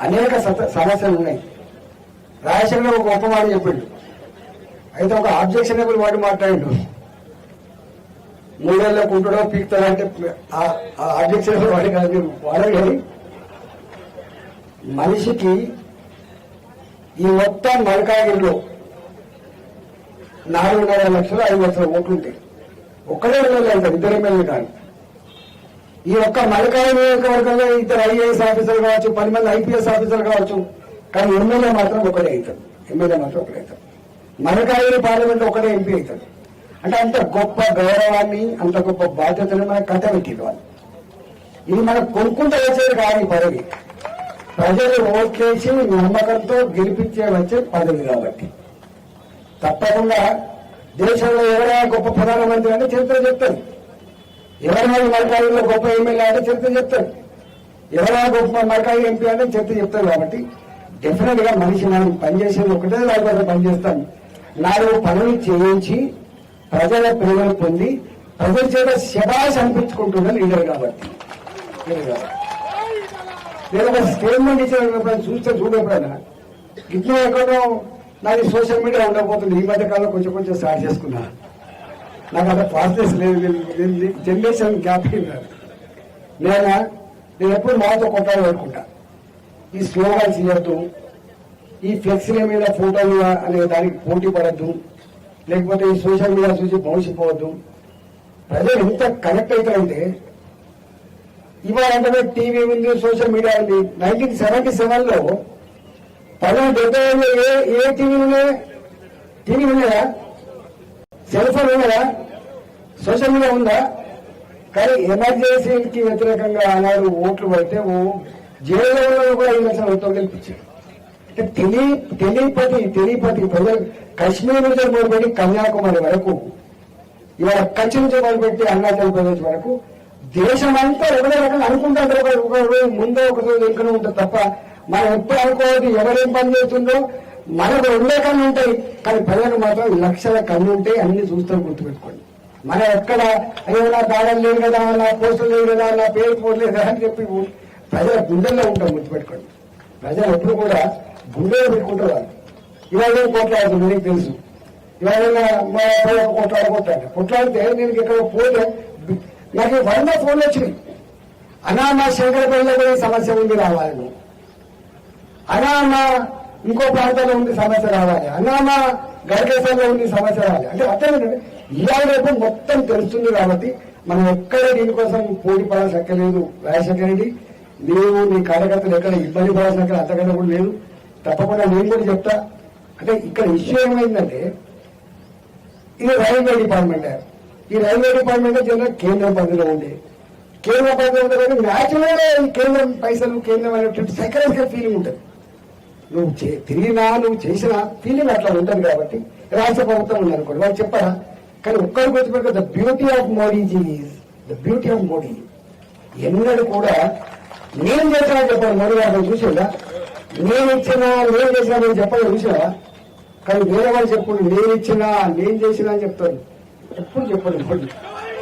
అనేక సమస్యలు ఉన్నాయి. రాజశేఖర్ ఒక గొప్ప మాట చెప్పిండు, అయితే ఒక ఆబ్జెక్షనబుల్ మాట మాట్లాడిండు. 3 ఏళ్ళకు ఉంటాడో పీక్తాడంటే ఆబ్జెక్షనబుల్ వాడి కాదు వాడగాని మనిషికి ఈ మొత్తం మల్కాగిరిలో 4.5 లక్షలు 5 లక్షల ఓట్లుంటాయి. ఒక్కడే ఎమ్మెల్యే అవుతారు, 2 ఎమ్మెల్యే కాదు. ఈ ఒక్క మల్కాయి నియోజకవర్గంలో 2 IAS ఆఫీసర్లు కావచ్చు, 10 మంది IPS ఆఫీసర్లు కావచ్చు, కానీ ఎమ్మెల్యే మాత్రం ఒకటే అవుతాడు. మల్కాయి పార్లమెంట్ ఒకటే ఎంపీ అవుతాడు. అంటే అంత గొప్ప గౌరవాన్ని, అంత గొప్ప బాధ్యతను మనకు కథ పెట్టింది వాళ్ళు. ఇది మనకు కొనుక్కుంటూ వచ్చేది కాదు ఈ పదవి, ప్రజలు ఓట్లేసి నమ్మకంతో గెలిపించే వచ్చే పదవి. కాబట్టి తప్పకుండా దేశంలో ఎవరైనా గొప్ప ప్రధానమంత్రి అంటే చరిత్ర చెప్తారు, ఎవరైనా మల్కాయిలో గొప్ప ఎమ్మెల్యే అంటే చరిత్ర చెప్తారు, ఎవరైనా గొప్ప మల్కాయి ఎంపీ అంటే చరిత్ర చెప్తారు. కాబట్టి డెఫినెట్ గా మనిషి మనం పనిచేసేది ఒకటే దానికోసం పనిచేస్తాం. 4 పనులు చేయించి ప్రజల ప్రేమను పొంది ప్రజల చేత శబాష్ అనిపించుకుంటున్న లీడర్ కాబట్టి నేను ఒక స్టేట్మెంట్ ఇచ్చిన చూస్తే చూడెప్పుడైనా ఇట్లా ఎక్కడో నాది సోషల్ మీడియా ఉండకపోతుంది. ఈ మధ్య కాలంలో కొంచెం స్టార్ట్ చేసుకున్నా. నాకు అంత ప్రాసెస్ లేదు, జనరేషన్ గ్యాప్ నేను ఎప్పుడు మాతో కొట్టాలి అనుకుంటా. ఈ స్లోగన్స్ ఇవ్వద్దు, ఈ ఫ్లెక్సీల మీద ఫోటోలు అనే దానికి పోటీ పడద్దు, లేకపోతే ఈ సోషల్ మీడియా చూసి మోసిపోవద్దు. ప్రజలు ఎంత కనెక్ట్ అవుతారంటే ఇవాళ అంటే టీవీ ఉంది, సోషల్ మీడియా ఉంది. 1977లో 1970 ఏ టీవీ ఉన్నాయా, సెల్ ఫోన్ ఉన్నాయా, సోషల్ మీడియా ఉందా? కానీ ఎమర్జెన్సీకి వ్యతిరేకంగా ఆనాడు ఓట్లు పడితే జైల్లో కూడా 5 లక్షల ఓట్లతో గెలిపించారు. అంటే తెలియపతి ప్రజలు కశ్మీర్ నుంచి మొదలుపెట్టి కన్యాకుమారి వరకు, ఇవాళ కచ్ నుంచి మొదలుపెట్టి అరుణాచల్ ప్రదేశ్ వరకు దేశమంతా ఒకటే రకంగా అనుకుంటారు. ఒక రోజు ముందో ఒక రోజు వెనుకనే ఉంటుంది తప్ప మనం ఎప్పుడు అనుకోవద్దు ఎవరేం పని చేస్తుందో. మనకు 2 కళ్ళు ఉంటాయి, కానీ ప్రజలకు మాత్రం లక్షల కళ్ళు ఉంటాయి. అన్ని చూస్తాం, గుర్తుపెట్టుకోండి. మనం ఎక్కడ అయ్యో నా దాడం లేదు కదా, నా పోస్టులు లేదు కదా, నా పేరు పోలేదు అని చెప్పి ప్రజల గుండెల్లో ఉంటాం, గుర్తుపెట్టుకోండి. ప్రజలు ఎప్పుడు కూడా గుండెలో పెట్టుకుంటారు. ఇవాళ కొట్లాడుతుంది, నీకు తెలుసు. ఇవాళ కొట్లాడితే నేను ఇక్కడ పోతే నాకు 100 ఫోన్లు వచ్చినాయి. అనా మా శంకరపల్లిలో కూడా సమస్య ఉంది, రావాలి. అనా మా ఇంకో ప్రాంతంలో ఉంది, సమస్య రావాలి. అనా మా గడకేశ్వర్లో ఉంది, సమస్య రావాలి. అంటే అర్థం ఇవాళ రేపు మొత్తం తెలుస్తుంది. కాబట్టి మనం ఎక్కడ దీనికోసం పోటీ పడాల్సక్కలేదు. రాజశేఖర రెడ్డి, నీవు నీ కార్యకర్తలు ఎక్కడ ఇబ్బంది పడాల్సిన అంతకన్నా కూడా లేదు. తప్పకుండా నేను కూడా చెప్తా. అంటే ఇక్కడ ఇష్యూ ఏమైందంటే ఇది రైల్వే డిపార్ట్మెంట్. ఈ రైల్వే డిపార్ట్మెంట్ జనరల్ కేంద్రం పరిధిలో ఉంది. కేంద్ర పరిధిలో ఉంటుంది కానీ న్యాచురల్ గా ఈ కేంద్రం పైసలు కేంద్రం అనేటువంటి సైకలాజికల్ ఫీలింగ్ ఉంటుంది. నువ్వు తిరిగినా నువ్వు చేసిన ఫీలింగ్ అట్లా ఉంటుంది కాబట్టి రాష్ట్ర ప్రభుత్వం ఉందనుకోండి వాళ్ళు చెప్పరా. కానీ ఒక్కరి గుర్తుపెట్టుకో, the beauty of Modiji is the beauty of Modi. ఎన్నడూ కూడా నేను చేసినా చెప్పాను. మోడీ గారు చూసిందా, నేను చేసినా నేను చెప్పాలి చూసినా. కానీ వేరే వాళ్ళు చెప్పండి నేను ఇచ్చినా నేను చేసినా అని చెప్తాను. ఎప్పుడు చెప్పండి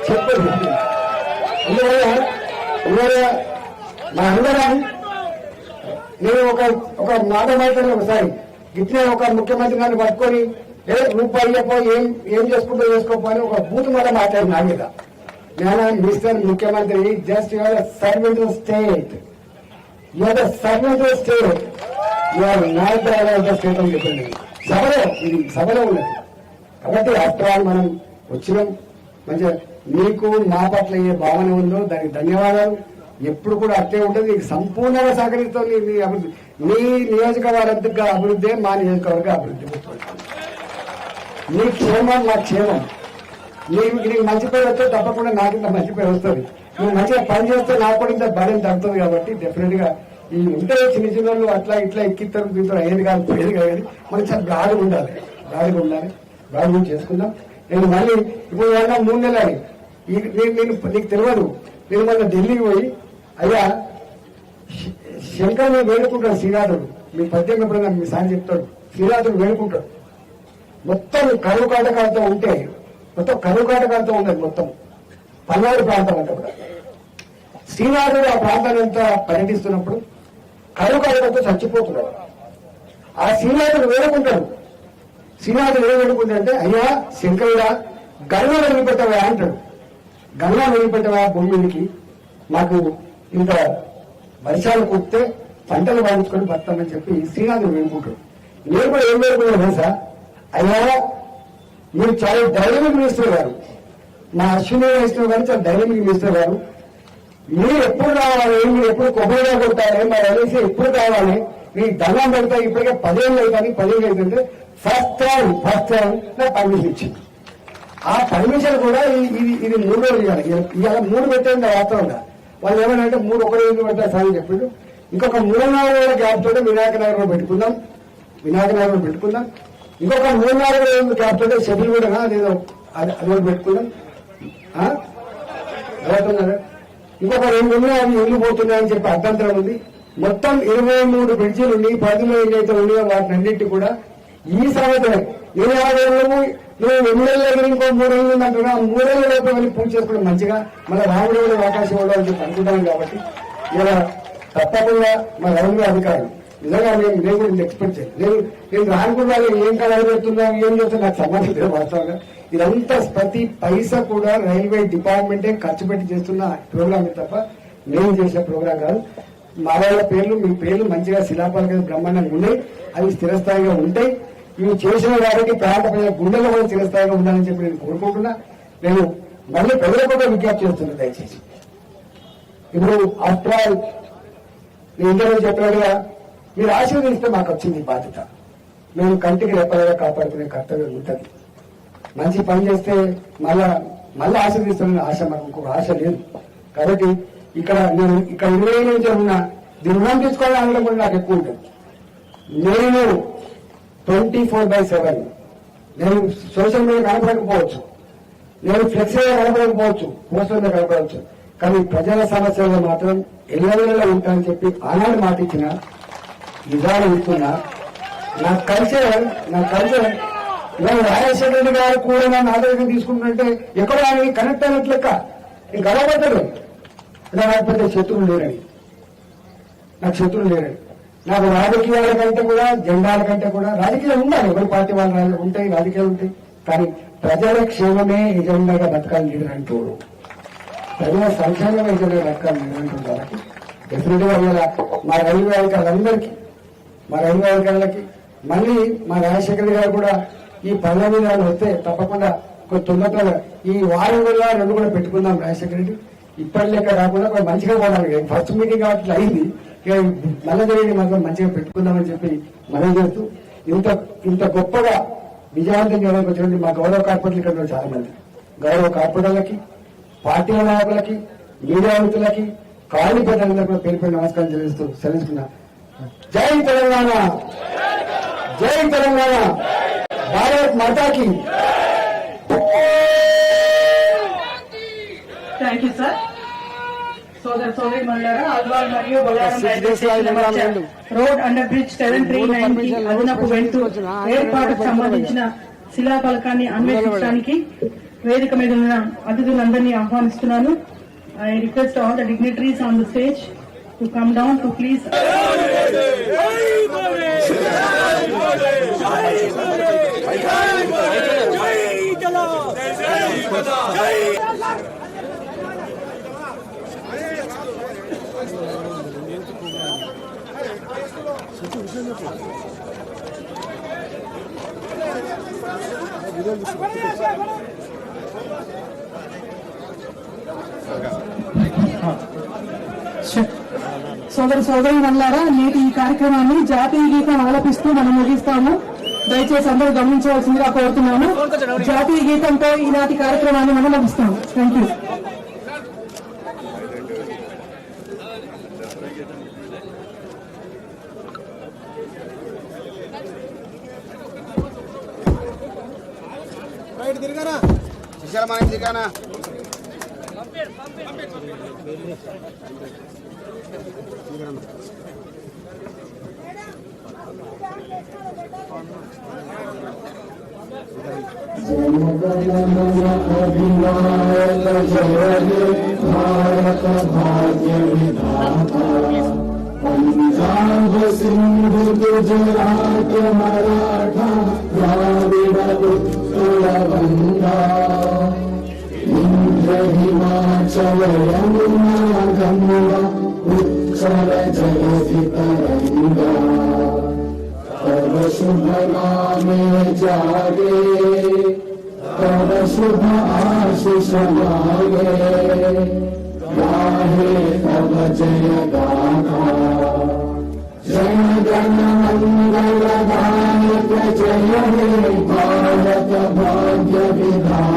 చెప్పండి మా అందరం. నేను ఒక మాట మాట్లాడిన ఒకసారి ఇట్లే ఒక ముఖ్యమంత్రి గారిని పట్టుకొని రూపాయి చెప్పో ఏం చేసుకుంటూ చేసుకోపోని ఒక బూత్ మాట మాట్లాడి నా మీద. నేను మిస్టర్ ముఖ్యమంత్రి, just your servant of state, your the servant of state, your not the state అని చెప్పండి. సభలో ఉన్నది కాబట్టి ఆఫ్టర్ ఆల్ మనం వచ్చినాం. మంచిగా మీకు మా పట్ల ఏ భావన ఉందో దానికి ధన్యవాదాలు. ఎప్పుడు కూడా అట్లే ఉంటుంది. నీకు సంపూర్ణంగా సహకరిస్తాం. నీ అభివృద్ధి, నీ నియోజకవర్గ అభివృద్ధి మా నియోజకవర్గ అభివృద్ధి. నీ క్షేమం మా క్షేమం. నీకు మంచి పేరు వస్తే తప్పకుండా నాకు ఇంత మంచి పేరు వస్తుంది. నువ్వు మంచిగా పని చేస్తే నాకు కూడా ఇంత బలం తగ్గుతుంది. కాబట్టి డెఫినెట్ గా ఈ ఉంటే చిన్న చిన్న వాళ్ళు అట్లా ఇట్లా ఎక్కిస్తారు దీంతో అయ్యేది కాదు పోయేది కాదు. కానీ మనకి చాలా బ్రాడ్గా ఉండాలి. బ్రాడ్గా చేసుకుందాం. నేను మళ్ళీ ఇప్పుడు 3 నెలలు నీకు తెలియదు. నేను మొన్న ఢిల్లీకి పోయి అయ్యా శంకర్ వేడుకుంటాడు శ్రీనాథుడు. మీ పద్యం ఎప్పుడైనా మీ సార్ చెప్తాడు. శ్రీనాథుడు వేడుకుంటాడు. మొత్తం కరువు కాటకాలతో ఉంటే ఉండదు. మొత్తం పల్నాడు ప్రాంతం అంటే కూడా శ్రీనాథుడు ఆ ప్రాంతాన్ని అంతా పర్యటిస్తున్నప్పుడు కరువు కాటకాలతో చచ్చిపోతున్నాడు. ఆ శ్రీనాథుడు వేడుకుంటాడు. శ్రీనాథుడు ఏం వేడుకుంటాడంటే అయ్యా శంకరుడా గంగ వదిలిపెట్టవా అంటాడు. గంగా వదిలిపెట్టవా భూమికి, మాకు ఇంత వర్షాలు కుడితే పంటలు పండించుకొని బతామని చెప్పి శ్రీనాథుడు వేడుకుంటాడు. నేను కూడా ఏం వేడుకున్నాను తెలుసా, అయ్యా మీరు చాలా డైనమిక్ మినిస్టర్ గారు, మా అశ్విని వైష్ణవ్ గారు చాలా డైనమిక్ మినిస్టర్ గారు. మీరు ఎప్పుడు రావాలి, మీరు ఎప్పుడు కొబ్బరిగా కొట్టాలి, మా ఎల్ఐసి ఎప్పుడు కావాలి, మీకు దండం పెడతా. ఇప్పటికే 10 ఏళ్ళు అవుతాను. 10 ఏళ్ళు అవుతుంటే ఫస్ట్ టైం నాకు పర్మిషన్ ఇచ్చింది. ఆ పర్మిషన్ కూడా ఇది 3 రోజులు ఇవ్వాలి. ఇవాళ 3 పెట్టేది వాస్తవంగా. వాళ్ళు ఏమన్నా 3 1 రోజు పెట్టారు సార్ అని చెప్పిండు. ఇంకొక 3-4 రోజుల గ్యాప్ తోటి వినాయక నగరంలో పెట్టుకుందాం. ఇంకొక 3-4 రోజుల గ్యాప్ తోటి షెడ్యూల్ కూడా అదేదో అది పెట్టుకుందాం. అవుతున్నారా? ఇంకొక 2 ఉన్నాయి అవి వెళ్ళిపోతున్నాయని చెప్పి అభ్యంతరం ఉంది. మొత్తం 23 బ్రిడ్జీలు ఉన్నాయి. 10లో ఏదైతే ఉన్నాయో వాటిని అన్నింటి కూడా ఈ సంవత్సరం 26 నువ్వు ఎమ్మెల్యే దగ్గర ఇంకో 3 ఏళ్ళు ఉందంటున్నా. 3 ఏళ్ళ లోపు వెళ్ళి పూజ చేసుకోవడం మంచిగా మన రాముడు అవకాశం ఇవ్వడం చెప్పి అనుకుంటాను. కాబట్టి ఇలా తప్పకుండా మా రైల్వే అధికారులు నిజంగా నేను కూడా ఎక్స్పెక్ట్ చేయను. నేను రానుకున్నా ఏం కలర్ పెడుతున్నాం ఏం చేస్తున్నా నాకు సంబంధం లేదు వాస్తవంగా. ఇదంతా ప్రతి పైసా కూడా రైల్వే డిపార్ట్మెంటే ఖర్చు పెట్టి చేస్తున్న ప్రోగ్రామ్ తప్ప నేను చేసిన ప్రోగ్రాం కాదు. మా వాళ్ళ పేర్లు మీ పేర్లు మంచిగా శిలాపాలకి బ్రహ్మాండంగా ఉన్నాయి. అవి స్థిరస్థాయిగా ఉంటాయి. ఇవి చేసిన వారికి ప్రాంత ప్రజల గుండెలో కూడా స్థిరస్థాయిగా ఉండాలని చెప్పి నేను కోరుకుంటున్నా. నేను మళ్ళీ ప్రజలకు కూడా విజ్ఞప్తి చేస్తున్నా, దయచేసి ఇప్పుడు ఆఫ్టర్ ఆల్ నేను ఇంటర్వ్యూ చెప్పినట్టుగా మీరు ఆశీర్వదిస్తే మాకు వచ్చింది బాధ్యత. మేము కంటికి రెప్పలుగా కాపాడుకునే కర్తవ్యం ఉంటుంది. మంచి పని చేస్తే మళ్ళా ఆశీర్వదిస్తానని ఆశ మాకు ఇంకొక ఆశ లేదు. కాబట్టి ఇక్కడ 20 నుంచి ఉన్న దినం తీసుకోవాలని కూడా నాకు ఎక్కువ ఉంటుంది. నేను 24/7 నేను సోషల్ మీడియా కనపడకపోవచ్చు, నేను ఫ్లెక్సీగా కనపడకపోవచ్చు, పోస్టర్లో కనపడవచ్చు, కానీ ప్రజల సమస్యల్లో మాత్రం ఎల్లవేళలా ఉంటానని చెప్పి ఆనాడు మాట ఇచ్చిన నిజాలు ఇస్తున్నా. నా కల్చర్ నేను రాజశేఖర రెడ్డి గారు కూడా నన్ను ఆదరణ తీసుకుంటుంటే ఎక్కడో ఆయన కనెక్ట్ అయినట్లు లెక్క నేను గడవబడ్డాను. నాకు పెద్ద శత్రువులు లేరని, నాకు రాజకీయాల కంటే కూడా జెండాల కంటే కూడా రాజకీయాలు ఉండాలి. ఎవరి పార్టీ వాళ్ళు ఉంటాయి, రాజకీయాలు ఉంటాయి. కానీ ప్రజల క్షేమమే ఎజెండాగా బతకాలి లీడర్ అంటూడు, ప్రజల సంక్షేమమే ఎజెండాగా బతకాలి లీడర్ అంటుంది. కాబట్టి డెఫినెట్ గా మా రైల్వే అధికారులకి మళ్ళీ మా రాజశేఖర గారు కూడా ఈ పనుల మీద వస్తే తప్పకుండా తొందరగా ఈ వారం వల్ల 2 కూడా పెట్టుకుందాం. రాజశేఖర రెడ్డి ఇప్పటి లెక్క కాకుండా మంచిగా పోవడానికి ఫస్ట్ మీటింగ్ కాబట్టి అయింది. ఇక నల్లదేవిని మాత్రం మంచిగా పెట్టుకుందామని చెప్పి మనం చేస్తూ ఇంత గొప్పగా విజయవంతం చేయడానికి వచ్చినటువంటి మా గౌరవ కార్పొరేట్లు ఇక్కడ ఉన్నారు చాలా మంది. గౌరవ కార్పొరేటర్లకి, పార్టీల నాయకులకి, మీడియా మిత్రులకి, కాలనీ పెద్దలందరూ కూడా పేరు పేరు నమస్కారం చెల్లిస్తూ సెలవుకున్నా. జై తెలంగాణ, జై తెలంగాణ, భారత్ మాతాకి. Thank you sir. సోదరి మండలారా, అల్వాల్ మరియు బొల్లారం రైల్వే స్టేషన్ల మధ్య రోడ్ అండర్ బ్రిడ్జ్ 739 కి అదనపు వెళ్తూ ఏర్పాటుకు సంబంధించిన శిలాఫలకాన్ని అన్వేషించడానికి వేదిక మీద ఉన్న అతిథులందరినీ ఆహ్వానిస్తున్నాను. I request all the dignitaries on the stage to come down to please. సోదరి మల్లారా, నేటి ఈ కార్యక్రమాన్ని జాతీయ గీతం ఆలపిస్తూ మనం ముగిస్తాము. దయచేసి అందరూ గమనించవలసిందిగా కోరుతున్నాము. జాతీయ గీతంతో ఈనాటి కార్యక్రమాన్ని మనం ముగిస్తాము. Thank you. తిరగానా విశాల మనకి తిరగానా भारत भाग्य विधाता पंजाब सिंधु गुजरात मराठा द्राविड़ उत्कल गंगा इंद्र हिमाचल यमुना गंगा उच्चल जयति तरंगा तब शुभ नामे जागे तब शुभ आशीष मागे गाहे तब जय गाथा जय गण मंगल गायक जय हे भारत भाग्य विधाता।